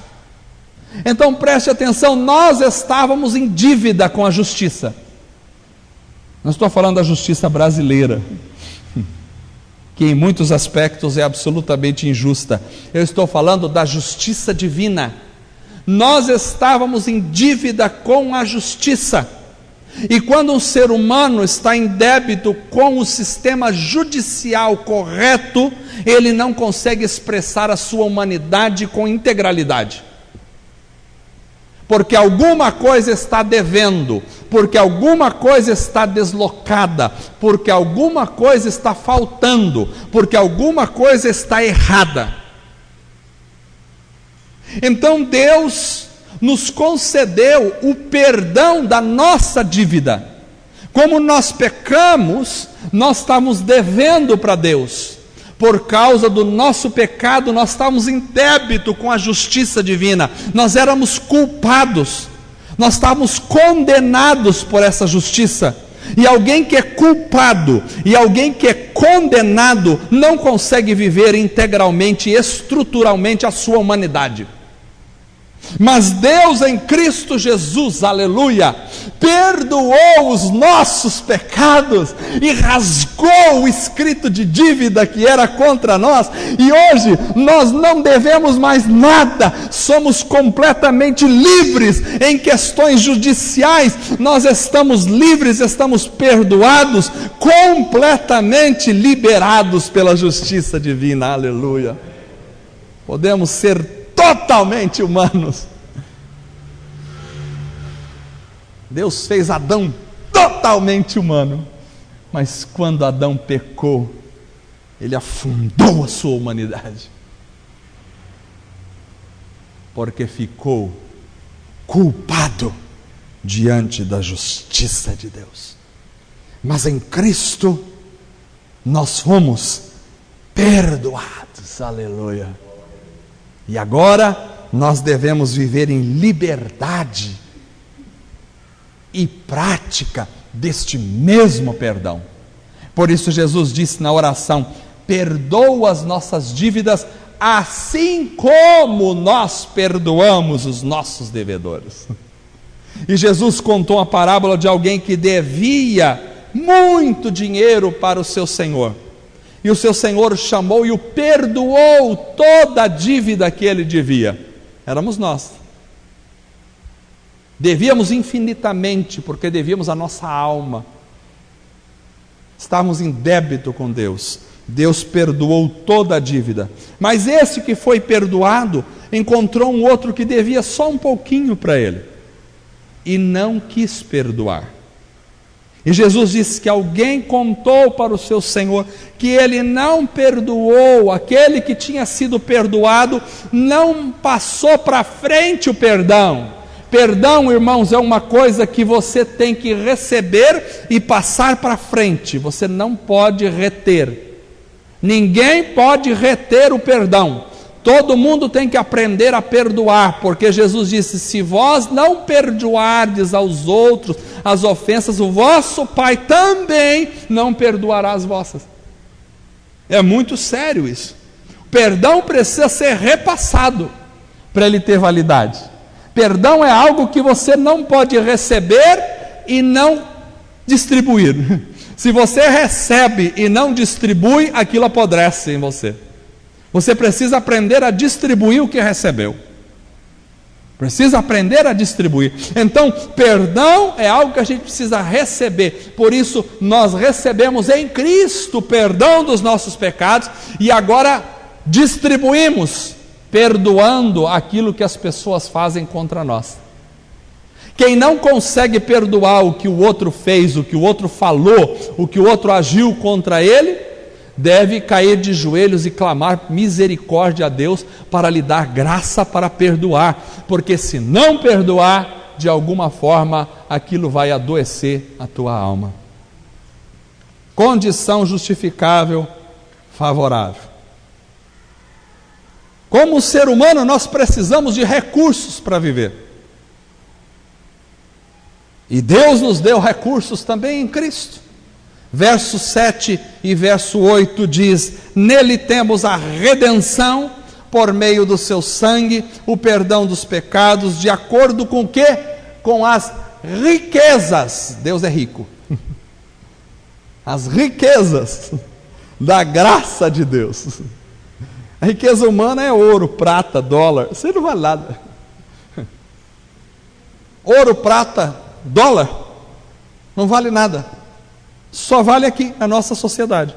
Então preste atenção, nós estávamos em dívida com a justiça. Não estou falando da justiça brasileira, que em muitos aspectos é absolutamente injusta. Eu estou falando da justiça divina. Nós estávamos em dívida com a justiça. E quando um ser humano está em débito com o sistema judicial correto, ele não consegue expressar a sua humanidade com integralidade. Porque alguma coisa está devendo, porque alguma coisa está deslocada, porque alguma coisa está faltando, porque alguma coisa está errada. Então Deus nos concedeu o perdão da nossa dívida. Como nós pecamos, nós estamos devendo para Deus. Por causa do nosso pecado, nós estávamos em débito com a justiça divina. Nós éramos culpados. Nós estávamos condenados por essa justiça. E alguém que é culpado e alguém que é condenado não consegue viver integralmente e estruturalmente a sua humanidade. Mas Deus em Cristo Jesus, aleluia, perdoou os nossos pecados e rasgou o escrito de dívida que era contra nós, e hoje nós não devemos mais nada, somos completamente livres em questões judiciais, nós estamos livres, estamos perdoados, completamente liberados pela justiça divina, aleluia. Podemos ser totalmente humanos. Deus fez Adão totalmente humano, mas quando Adão pecou, ele afundou a sua humanidade, porque ficou culpado diante da justiça de Deus. Mas em Cristo nós fomos perdoados, aleluia. E agora nós devemos viver em liberdade e prática deste mesmo perdão. Por isso Jesus disse na oração: perdoa as nossas dívidas, assim como nós perdoamos os nossos devedores. E Jesus contou a parábola de alguém que devia muito dinheiro para o seu senhor. E o seu senhor chamou e o perdoou toda a dívida que ele devia. Éramos nós. Devíamos infinitamente, porque devíamos a nossa alma. Estávamos em débito com Deus. Deus perdoou toda a dívida. Mas esse que foi perdoado, encontrou um outro que devia só um pouquinho para ele. E não quis perdoar. E Jesus disse que alguém contou para o seu Senhor que ele não perdoou, aquele que tinha sido perdoado não passou para frente o perdão. Perdão, irmãos, é uma coisa que você tem que receber e passar para frente, você não pode reter. Ninguém pode reter o perdão. Todo mundo tem que aprender a perdoar, porque Jesus disse: se vós não perdoardes aos outros as ofensas, o vosso Pai também não perdoará as vossas. É muito sério isso. O perdão precisa ser repassado para ele ter validade. Perdão é algo que você não pode receber e não distribuir. Se você recebe e não distribui, aquilo apodrece em você. Você precisa aprender a distribuir o que recebeu. Precisa aprender a distribuir. Então, perdão é algo que a gente precisa receber. Por isso, nós recebemos em Cristo o perdão dos nossos pecados e agora distribuímos, perdoando aquilo que as pessoas fazem contra nós. Quem não consegue perdoar o que o outro fez, o que o outro falou, o que o outro agiu contra ele, deve cair de joelhos e clamar misericórdia a Deus para lhe dar graça para perdoar, porque se não perdoar, de alguma forma aquilo vai adoecer a tua alma. Condição justificável, favorável. Como ser humano, nós precisamos de recursos para viver. E Deus nos deu recursos também em Cristo. Verso 7 e verso 8 diz: nele temos a redenção por meio do seu sangue, o perdão dos pecados, de acordo com o quê? Com as riquezas. Deus é rico. As riquezas da graça de Deus. A riqueza humana é ouro, prata, dólar. Isso não vale nada. Ouro, prata, dólar não vale nada. Só vale aqui, na nossa sociedade.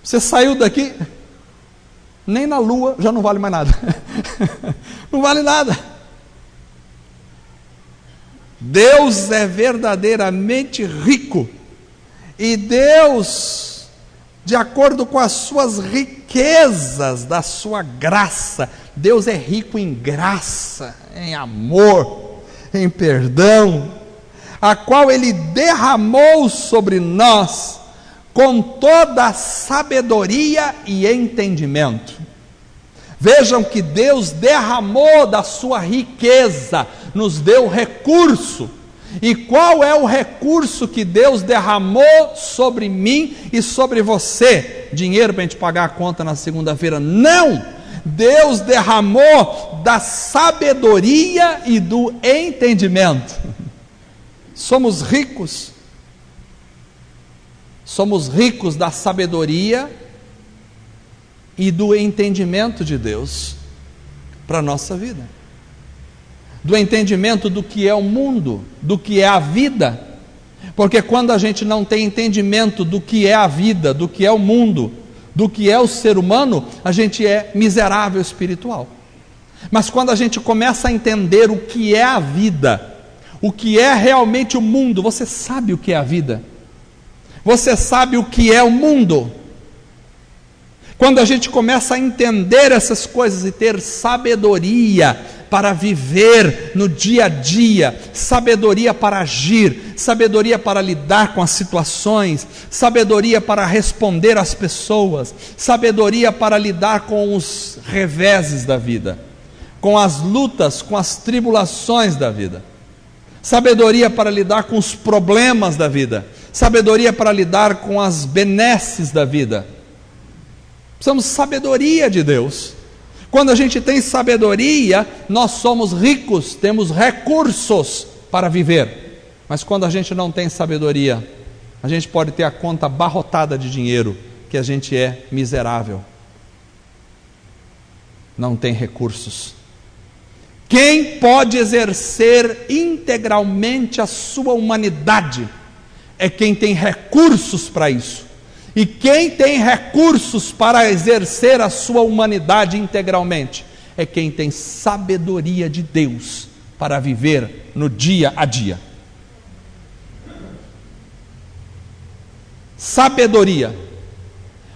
Você saiu daqui, nem na lua já não vale mais nada. Não vale nada. Deus é verdadeiramente rico. E Deus, de acordo com as suas riquezas, da sua graça, Deus é rico em graça, em amor, em perdão, a qual Ele derramou sobre nós com toda a sabedoria e entendimento. Vejam que Deus derramou da sua riqueza, nos deu recurso. E qual é o recurso que Deus derramou sobre mim e sobre você? Dinheiro para a gente pagar a conta na segunda-feira? Não! Deus derramou da sabedoria e do entendimento. Somos ricos da sabedoria e do entendimento de Deus para a nossa vida, do entendimento do que é o mundo, do que é a vida, porque quando a gente não tem entendimento do que é a vida, do que é o mundo, do que é o ser humano, a gente é miserável espiritual. Mas quando a gente começa a entender o que é a vida, o que é realmente o mundo, você sabe o que é a vida, você sabe o que é o mundo. Quando a gente começa a entender essas coisas e ter sabedoria para viver no dia a dia, sabedoria para agir, sabedoria para lidar com as situações, sabedoria para responder às pessoas, sabedoria para lidar com os reveses da vida, com as lutas, com as tribulações da vida, sabedoria para lidar com os problemas da vida, sabedoria para lidar com as benesses da vida. Precisamos de sabedoria de Deus. Quando a gente tem sabedoria, nós somos ricos, temos recursos para viver. Mas quando a gente não tem sabedoria, a gente pode ter a conta abarrotada de dinheiro, que a gente é miserável, não tem recursos. Quem pode exercer integralmente a sua humanidade é quem tem recursos para isso. E quem tem recursos para exercer a sua humanidade integralmente é quem tem sabedoria de Deus para viver no dia a dia. Sabedoria.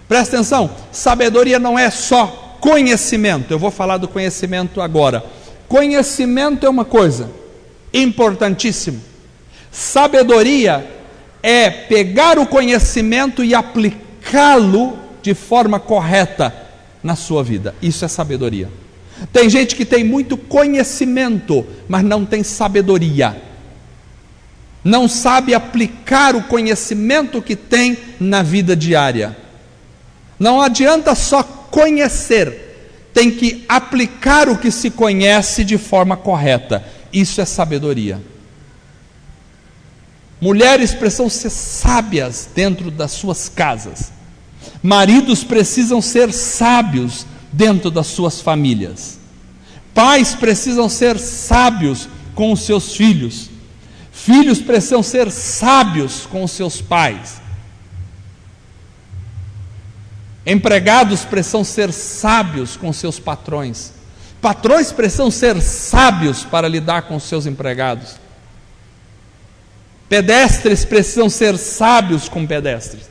Presta atenção, sabedoria não é só conhecimento. Eu vou falar do conhecimento agora. Conhecimento é uma coisa importantíssima. Sabedoria é pegar o conhecimento e aplicá-lo de forma correta na sua vida. Isso é sabedoria. Tem gente que tem muito conhecimento, mas não tem sabedoria. Não sabe aplicar o conhecimento que tem na vida diária. Não adianta só conhecer, tem que aplicar o que se conhece de forma correta. Isso é sabedoria. Mulheres precisam ser sábias dentro das suas casas. Maridos precisam ser sábios dentro das suas famílias. Pais precisam ser sábios com os seus filhos. Filhos precisam ser sábios com os seus pais. Empregados precisam ser sábios com seus patrões. Patrões precisam ser sábios para lidar com os seus empregados. Pedestres precisam ser sábios com pedestres.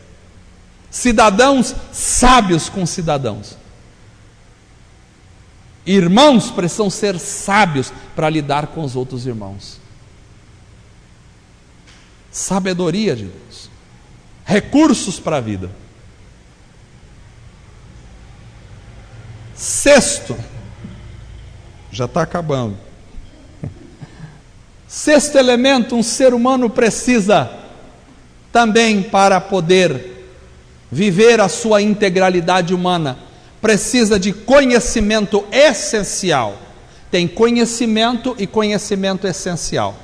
Cidadãos sábios com cidadãos. Irmãos precisam ser sábios para lidar com os outros irmãos. Sabedoria de Deus. Recursos para a vida. Sexto, já está acabando. Sexto elemento, um ser humano precisa também para poder viver a sua integralidade humana, precisa de conhecimento essencial. Tem conhecimento e conhecimento essencial.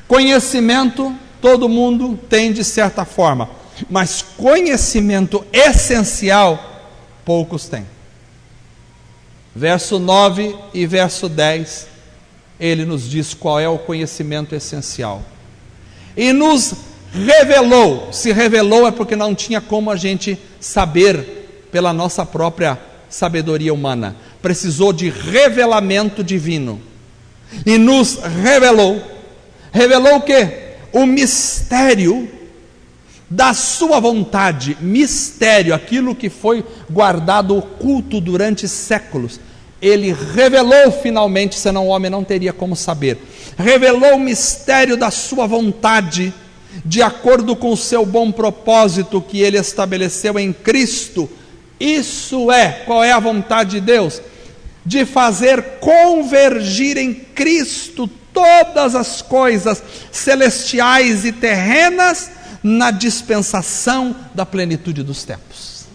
Conhecimento todo mundo tem de certa forma, mas conhecimento essencial poucos têm. Verso 9 e verso 10, ele nos diz qual é o conhecimento essencial. E nos revelou, se revelou é porque não tinha como a gente saber pela nossa própria sabedoria humana. Precisou de revelamento divino. E nos revelou. Revelou o quê? O mistério da sua vontade. Mistério, aquilo que foi guardado oculto durante séculos. Ele revelou finalmente, senão o homem não teria como saber. Revelou o mistério da sua vontade, de acordo com o seu bom propósito que ele estabeleceu em Cristo. Isso é, qual é a vontade de Deus? De fazer convergir em Cristo todas as coisas celestiais e terrenas na dispensação da plenitude dos tempos.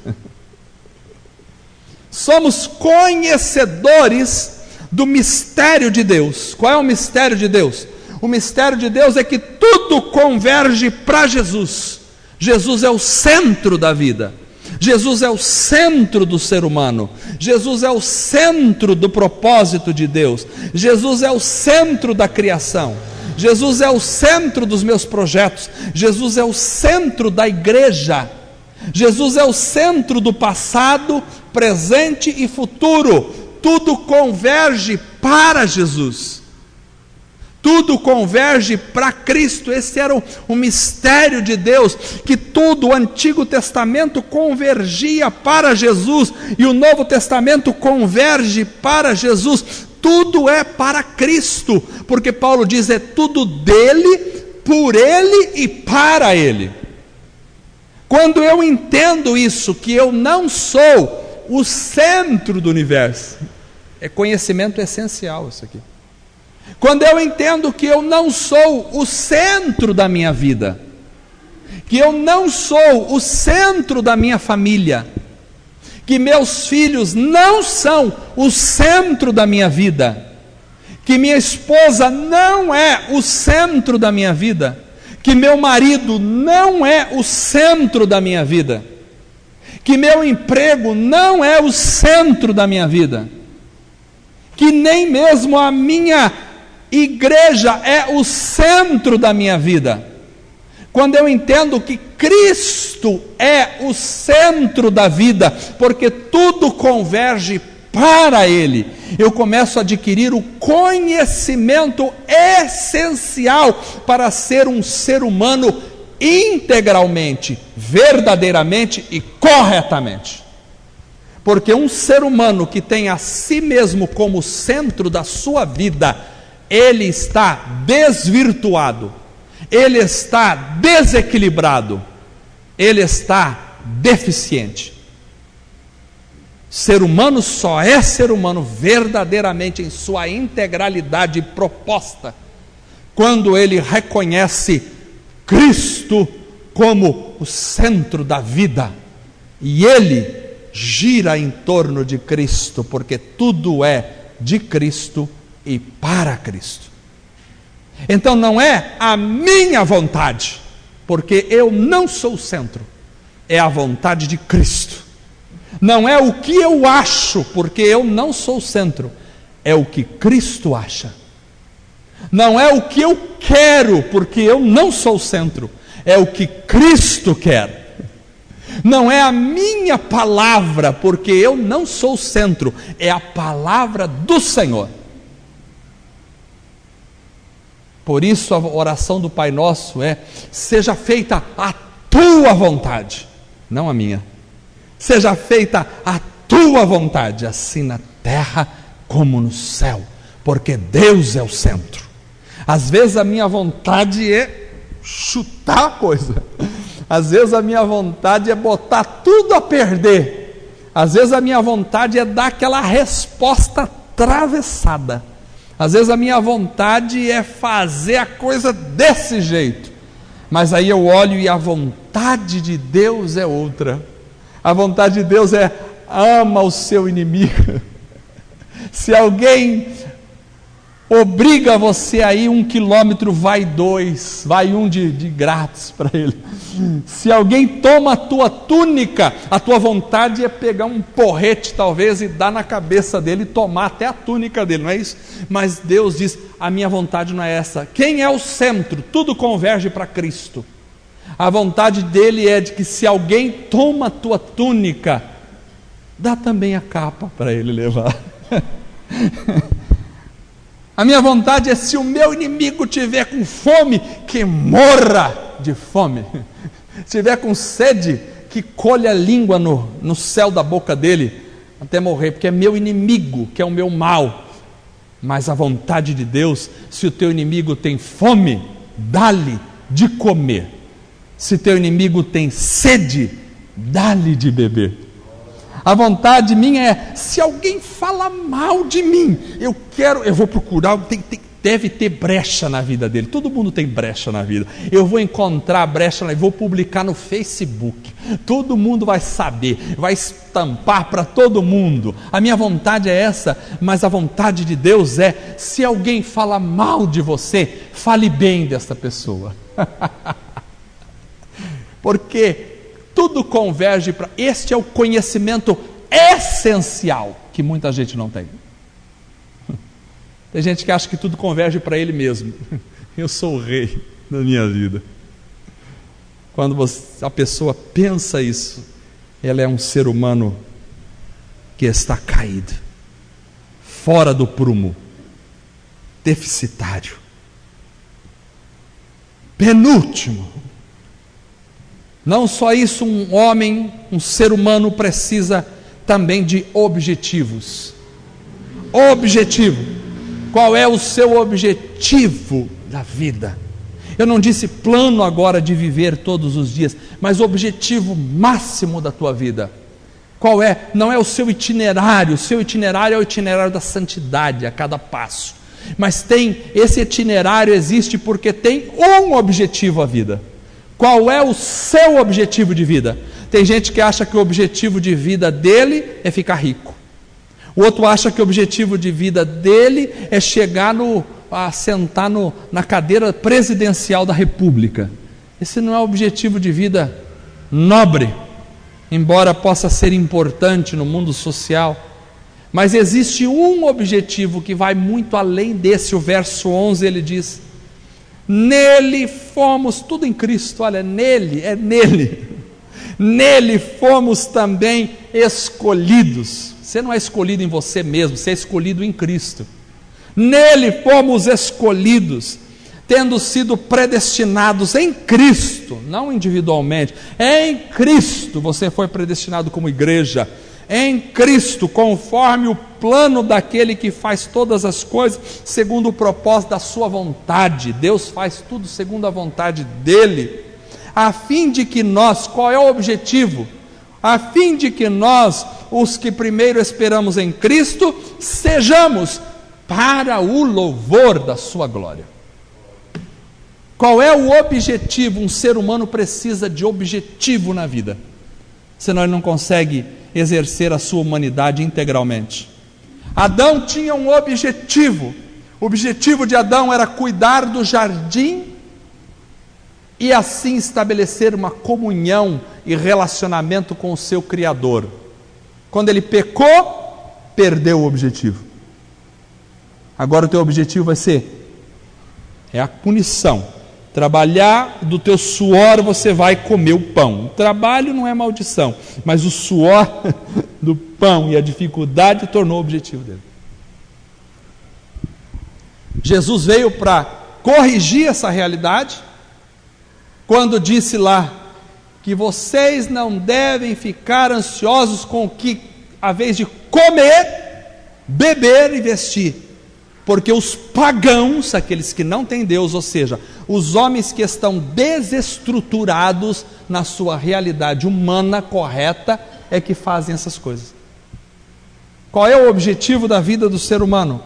Somos conhecedores do mistério de Deus. Qual é o mistério de Deus? O mistério de Deus é que tudo converge para Jesus. Jesus é o centro da vida. Jesus é o centro do ser humano. Jesus é o centro do propósito de Deus. Jesus é o centro da criação. Jesus é o centro dos meus projetos. Jesus é o centro da igreja. Jesus é o centro do passado, presente e futuro. Tudo converge para Jesus. Tudo converge para Cristo. Esse era o mistério de Deus, que tudo, o Antigo Testamento convergia para Jesus, e o Novo Testamento converge para Jesus. Tudo é para Cristo, porque Paulo diz, é tudo dele, por ele e para ele. Quando eu entendo isso, que eu não sou o centro do universo, é conhecimento essencial isso aqui. Quando eu entendo que eu não sou o centro da minha vida, que eu não sou o centro da minha família, que meus filhos não são o centro da minha vida, que minha esposa não é o centro da minha vida, que meu marido não é o centro da minha vida, que meu emprego não é o centro da minha vida, que nem mesmo a minha igreja é o centro da minha vida. Quando eu entendo que Cristo é o centro da vida, porque tudo converge para Ele, eu começo a adquirir o conhecimento essencial para ser um ser humano integralmente, verdadeiramente e corretamente. Porque um ser humano que tem a si mesmo como centro da sua vida, ele está desvirtuado, ele está desequilibrado, ele está deficiente. Ser humano só é ser humano verdadeiramente em sua integralidade proposta quando ele reconhece Cristo como o centro da vida e ele gira em torno de Cristo, porque tudo é de Cristo e para Cristo. Então não é a minha vontade, porque eu não sou o centro, é a vontade de Cristo. Não é o que eu acho, porque eu não sou o centro, é o que Cristo acha. Não é o que eu quero, porque eu não sou o centro, é o que Cristo quer. Não é a minha palavra, porque eu não sou o centro, é a palavra do Senhor. Por isso a oração do Pai Nosso é: seja feita a tua vontade, não a minha. Seja feita a tua vontade, assim na terra como no céu, porque Deus é o centro. Às vezes a minha vontade é chutar a coisa, às vezes a minha vontade é botar tudo a perder, às vezes a minha vontade é dar aquela resposta atravessada, às vezes a minha vontade é fazer a coisa desse jeito, mas aí eu olho e a vontade de Deus é outra. A vontade de Deus é: ama o seu inimigo. Se alguém obriga você a ir 1 quilômetro, vai 2, vai 1 de grátis para ele. Se alguém toma a tua túnica, a tua vontade é pegar um porrete talvez e dar na cabeça dele e tomar até a túnica dele, não é isso? Mas Deus diz: a minha vontade não é essa. Quem é o centro? Tudo converge para Cristo. A vontade dele é de que se alguém toma a tua túnica, dá também a capa para ele levar. A minha vontade é: se o meu inimigo tiver com fome, que morra de fome. Se tiver com sede, que colhe a língua no céu da boca dele, até morrer, porque é meu inimigo, que é o meu mal. Mas a vontade de Deus: se o teu inimigo tem fome, dá-lhe de comer. Se teu inimigo tem sede, dá-lhe de beber. A vontade minha é: se alguém fala mal de mim, eu vou procurar, deve ter brecha na vida dele. Todo mundo tem brecha na vida. Eu vou encontrar a brecha e vou publicar no Facebook. Todo mundo vai saber, vai estampar para todo mundo. A minha vontade é essa, mas a vontade de Deus é: se alguém fala mal de você, fale bem dessa pessoa. Porque tudo converge para... Este é o conhecimento essencial que muita gente não tem. Tem gente que acha que tudo converge para ele mesmo. Eu sou o rei da minha vida. Quando a pessoa pensa isso, ela é um ser humano que está caído, fora do prumo, deficitário, penúltimo. Não só isso, um homem, um ser humano precisa também de objetivos. Objetivo. Qual é o seu objetivo da vida? Eu não disse plano agora de viver todos os dias, mas objetivo máximo da tua vida. Qual é? Não é o seu itinerário. O seu itinerário é o itinerário da santidade a cada passo. Mas esse itinerário existe porque tem um objetivo à vida. Qual é o seu objetivo de vida? Tem gente que acha que o objetivo de vida dele é ficar rico. O outro acha que o objetivo de vida dele é chegar a sentar na cadeira presidencial da República. Esse não é o objetivo de vida nobre, embora possa ser importante no mundo social. Mas existe um objetivo que vai muito além desse. O verso 11 ele diz: nele fomos, tudo em Cristo, olha, nele, nele fomos também escolhidos. Você não é escolhido em você mesmo, você é escolhido em Cristo. Nele fomos escolhidos tendo sido predestinados em Cristo, não individualmente, em Cristo você foi predestinado como igreja, em Cristo, conforme o plano daquele que faz todas as coisas, segundo o propósito da sua vontade. Deus faz tudo segundo a vontade dele, a fim de que nós, qual é o objetivo? A fim de que nós, os que primeiro esperamos em Cristo, sejamos para o louvor da sua glória. Qual é o objetivo? Um ser humano precisa de objetivo na vida, senão ele não consegue exercer a sua humanidade integralmente. Adão tinha um objetivo. O objetivo de Adão era cuidar do jardim e assim estabelecer uma comunhão e relacionamento com o seu Criador. Quando ele pecou, perdeu o objetivo. Agora o teu objetivo vai ser a punição. Trabalhar, do teu suor você vai comer o pão. O trabalho não é maldição, mas o suor do pão e a dificuldade tornou o objetivo dele. Jesus veio para corrigir essa realidade, quando disse lá que vocês não devem ficar ansiosos com o que, a vez de comer, beber e vestir, porque os pagãos, aqueles que não têm Deus, ou seja, os homens que estão desestruturados na sua realidade humana correta, é que fazem essas coisas. Qual é o objetivo da vida do ser humano?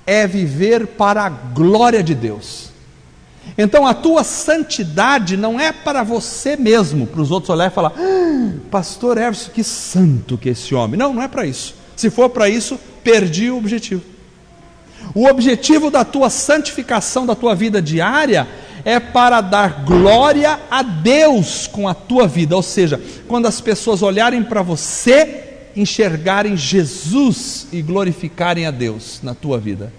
É viver para a glória de Deus. Então a tua santidade não é para você mesmo, para os outros olharem e falar: pastor Everson, que santo que é esse homem. Não, não é para isso. Se for para isso, perdi o objetivo. O objetivo da tua santificação, da tua vida diária, é para dar glória a Deus com a tua vida. Ou seja, quando as pessoas olharem para você, enxergarem Jesus e glorificarem a Deus na tua vida.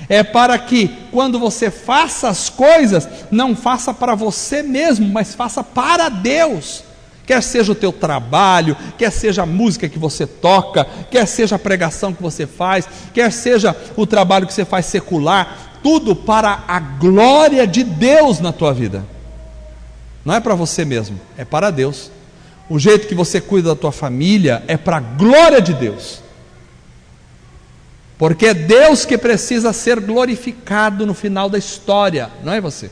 É para que, quando você faça as coisas, não faça para você mesmo, mas faça para Deus. Quer seja o teu trabalho, quer seja a música que você toca, quer seja a pregação que você faz, quer seja o trabalho que você faz secular, tudo para a glória de Deus na tua vida. Não é para você mesmo, é para Deus. O jeito que você cuida da tua família é para a glória de Deus. Porque é Deus que precisa ser glorificado no final da história, não é você.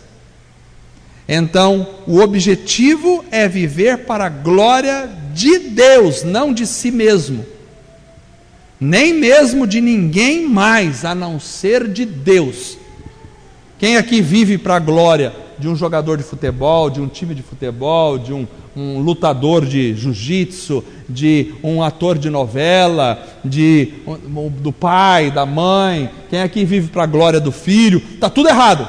Então, o objetivo é viver para a glória de Deus, não de si mesmo, nem mesmo de ninguém mais, a não ser de Deus. Quem aqui vive para a glória de um jogador de futebol, de um time de futebol, de um lutador de jiu-jitsu, de um ator de novela, do pai, da mãe? Quem aqui vive para a glória do filho? Está tudo errado.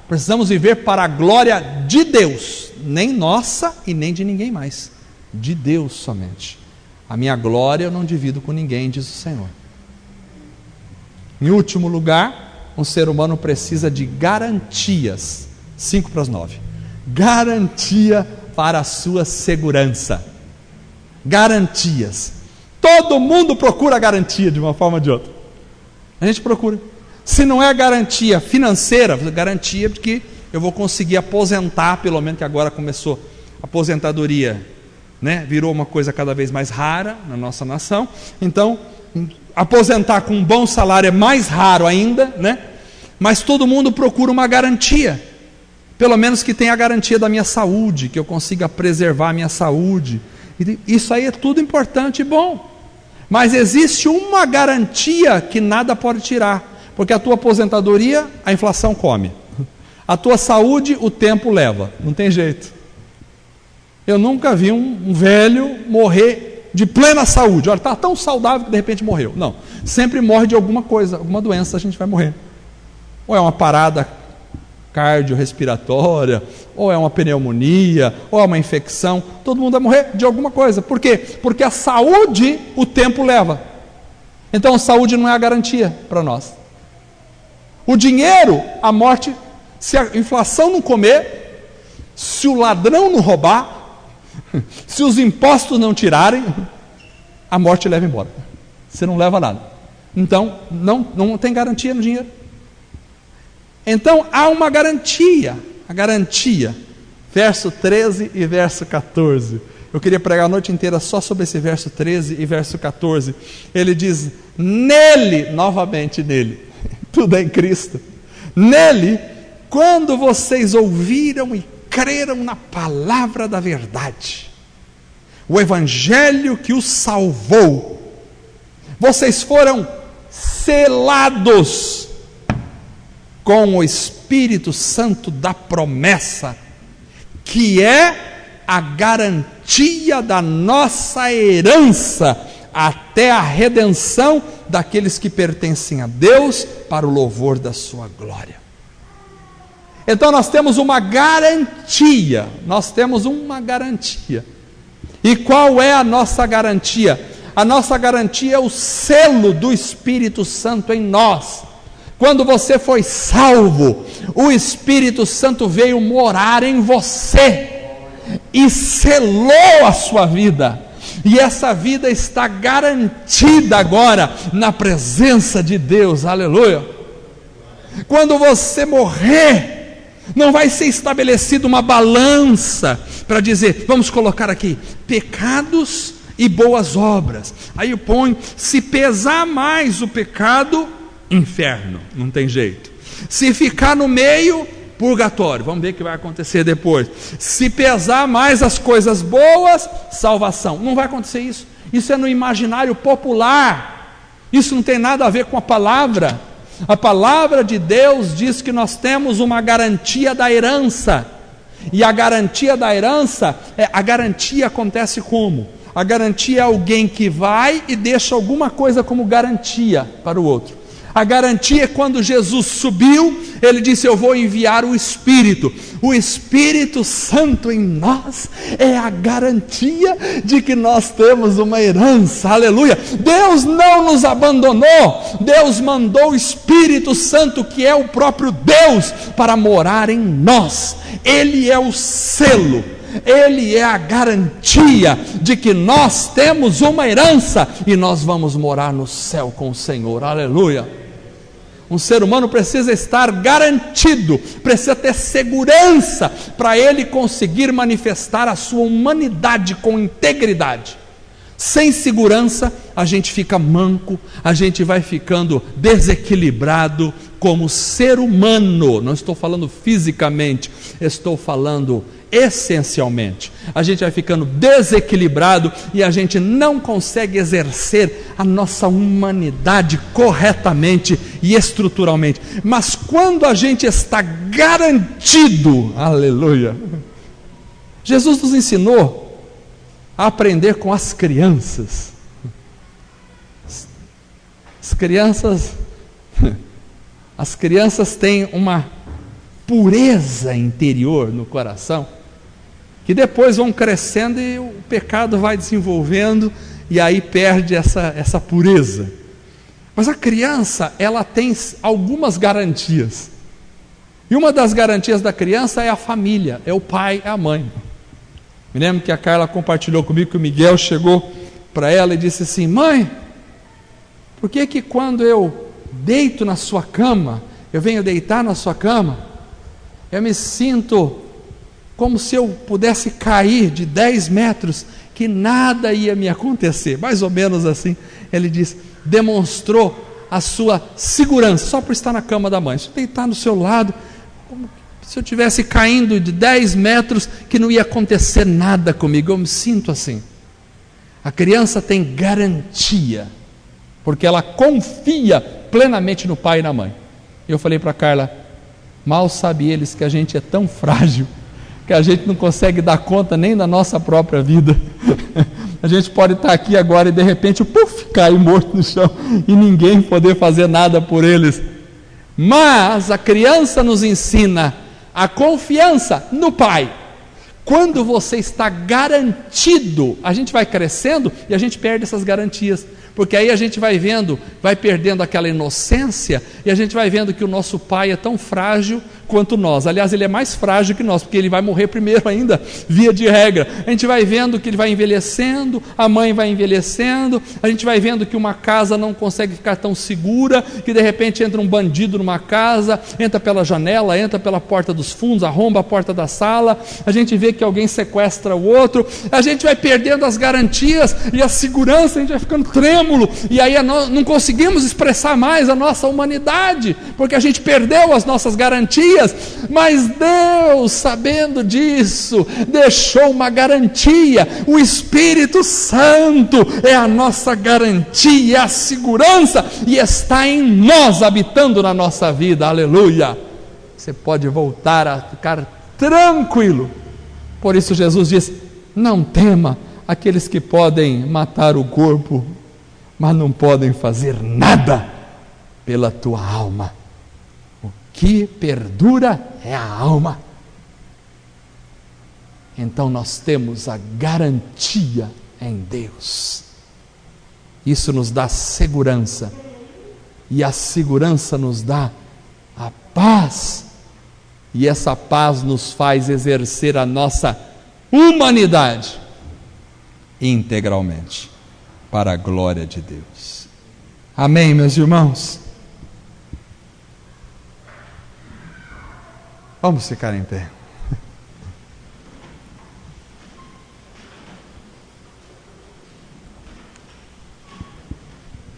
Precisamos viver para a glória de Deus, nem nossa e nem de ninguém mais, de Deus somente. A minha glória eu não divido com ninguém, diz o Senhor. Em último lugar, um ser humano precisa de garantias. 8:55. Garantia para a sua segurança. Garantias. Todo mundo procura garantia de uma forma ou de outra. A gente procura. Se não é garantia financeira, garantia de que eu vou conseguir aposentar, pelo menos que agora começou a aposentadoria, né? Virou uma coisa cada vez mais rara na nossa nação. Então, aposentar com um bom salário é mais raro ainda, né? Mas todo mundo procura uma garantia, pelo menos que tenha a garantia da minha saúde, que eu consiga preservar a minha saúde. Isso aí é tudo importante e bom, mas existe uma garantia que nada pode tirar, porque a tua aposentadoria, a inflação come, a tua saúde, o tempo leva, não tem jeito. Eu nunca vi um velho morrer de plena saúde. Olha, está tão saudável que de repente morreu. Não, sempre morre de alguma coisa, alguma doença a gente vai morrer. Ou é uma parada cardiorrespiratória, ou é uma pneumonia, ou é uma infecção. Todo mundo vai morrer de alguma coisa. Por quê? Porque a saúde, o tempo leva. Então a saúde não é a garantia para nós. O dinheiro, a morte, se a inflação não comer, se o ladrão não roubar, se os impostos não tirarem, a morte leva embora. Você não leva nada. Então, não tem garantia no dinheiro. Então há uma garantia, a garantia, verso 13 e verso 14. Eu queria pregar a noite inteira só sobre esse verso 13 e verso 14. Ele diz: nele, novamente nele, tudo é em Cristo. Nele, quando vocês ouviram e creram na palavra da verdade, o evangelho que os salvou, vocês foram selados com o Espírito Santo da promessa, que é a garantia da nossa herança até a redenção daqueles que pertencem a Deus, para o louvor da sua glória. Então nós temos uma garantia, E qual é a nossa garantia? A nossa garantia é o selo do Espírito Santo em nós. Quando você foi salvo, o Espírito Santo veio morar em você e selou a sua vida, e essa vida está garantida agora na presença de Deus, aleluia. Quando você morrer, não vai ser estabelecida uma balança para dizer, vamos colocar aqui, pecados e boas obras, aí põe, se pesar mais o pecado, inferno, não tem jeito. Se ficar no meio, purgatório, vamos ver o que vai acontecer depois. Se pesar mais as coisas boas, salvação. Não vai acontecer isso. Isso é no imaginário popular. Isso não tem nada a ver com a palavra. A palavra de Deus diz que nós temos uma garantia da herança. E a garantia da herança, a garantia acontece como? A garantia é alguém que vai e deixa alguma coisa como garantia para o outro. A garantia é quando Jesus subiu, ele disse, eu vou enviar o Espírito Santo em nós, é a garantia de que nós temos uma herança, aleluia. Deus não nos abandonou, Deus mandou o Espírito Santo, que é o próprio Deus, para morar em nós. Ele é o selo, Ele é a garantia de que nós temos uma herança, e nós vamos morar no céu com o Senhor, aleluia. Um ser humano precisa estar garantido, precisa ter segurança, para ele conseguir manifestar a sua humanidade com integridade. Sem segurança, a gente fica manco, a gente vai ficando desequilibrado como ser humano. Não estou falando fisicamente, estou falando essencialmente. A gente vai ficando desequilibrado e a gente não consegue exercer a nossa humanidade corretamente e estruturalmente. Mas quando a gente está garantido, aleluia, Jesus nos ensinou a aprender com as crianças. As crianças têm uma pureza interior no coração, que depois vão crescendo e o pecado vai desenvolvendo, e aí perde essa pureza. Mas a criança, ela tem algumas garantias, e uma das garantias da criança é a família, é o pai, é a mãe. Me lembro que a Carla compartilhou comigo que o Miguel chegou para ela e disse assim, mãe, por que quando eu deito na sua cama, eu venho deitar na sua cama, eu me sinto como se eu pudesse cair de 10 metros, que nada ia me acontecer, mais ou menos assim. Ele disse, demonstrou a sua segurança, só por estar na cama da mãe. Se eu deitar no seu lado, como se eu estivesse caindo de 10 metros, que não ia acontecer nada comigo, eu me sinto assim. A criança tem garantia, porque ela confia plenamente no pai e na mãe. Eu falei para a Carla, mal sabe eles que a gente é tão frágil, que a gente não consegue dar conta nem da nossa própria vida. A gente pode estar aqui agora e de repente, cair morto no chão, e ninguém poder fazer nada por eles. Mas a criança nos ensina a confiança no pai. Quando você está garantido, a gente vai crescendo e a gente perde essas garantias, porque aí a gente vai vendo, vai perdendo aquela inocência, e a gente vai vendo que o nosso pai é tão frágil quanto nós. Aliás, ele é mais frágil que nós, porque ele vai morrer primeiro ainda, via de regra. A gente vai vendo que ele vai envelhecendo, a mãe vai envelhecendo, a gente vai vendo que uma casa não consegue ficar tão segura, que de repente entra um bandido numa casa, entra pela janela, entra pela porta dos fundos, arromba a porta da sala, a gente vê que alguém sequestra o outro, a gente vai perdendo as garantias e a segurança, a gente vai ficando trêmulo, e aí não conseguimos expressar mais a nossa humanidade, porque a gente perdeu as nossas garantias. Mas Deus, sabendo disso, deixou uma garantia. O Espírito Santo é a nossa garantia, é a segurança, e está em nós, habitando na nossa vida. Aleluia! Você pode voltar a ficar tranquilo. Por isso Jesus diz: não tema aqueles que podem matar o corpo, mas não podem fazer nada pela tua alma. O que perdura é a alma. Então nós temos a garantia em Deus. Isso nos dá segurança, e a segurança nos dá a paz, e essa paz nos faz exercer a nossa humanidade integralmente para a glória de Deus. Amém, meus irmãos? Vamos ficar em pé.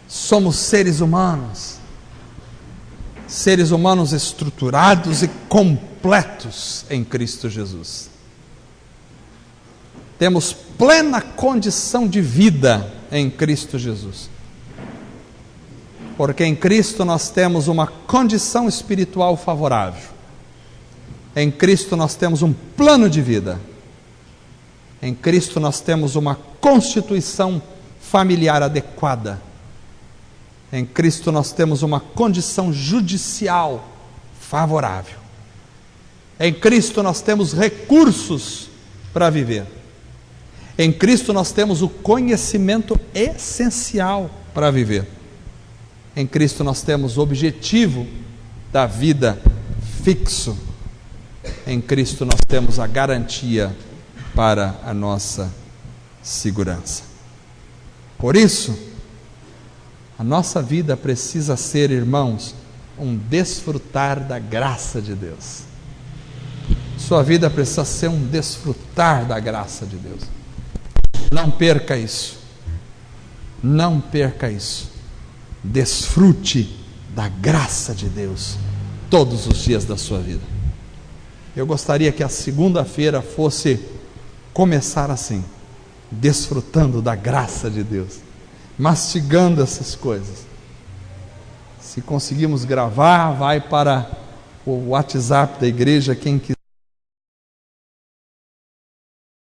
Somos seres humanos estruturados e completos em Cristo Jesus. Temos plena condição de vida em Cristo Jesus, porque em Cristo nós temos uma condição espiritual favorável, em Cristo nós temos um plano de vida, em Cristo nós temos uma constituição familiar adequada, em Cristo nós temos uma condição judicial favorável, em Cristo nós temos recursos para viver, em Cristo nós temos o conhecimento essencial para viver, em Cristo nós temos o objetivo da vida fixo, em Cristo nós temos a garantia para a nossa segurança. Por isso, a nossa vida precisa ser, irmãos, um desfrutar da graça de Deus. Sua vida precisa ser um desfrutar da graça de Deus. Não perca isso. Não perca isso. Desfrute da graça de Deus todos os dias da sua vida. Eu gostaria que a segunda-feira fosse começar assim, desfrutando da graça de Deus, mastigando essas coisas. Se conseguimos gravar, vai para o WhatsApp da igreja, quem quiser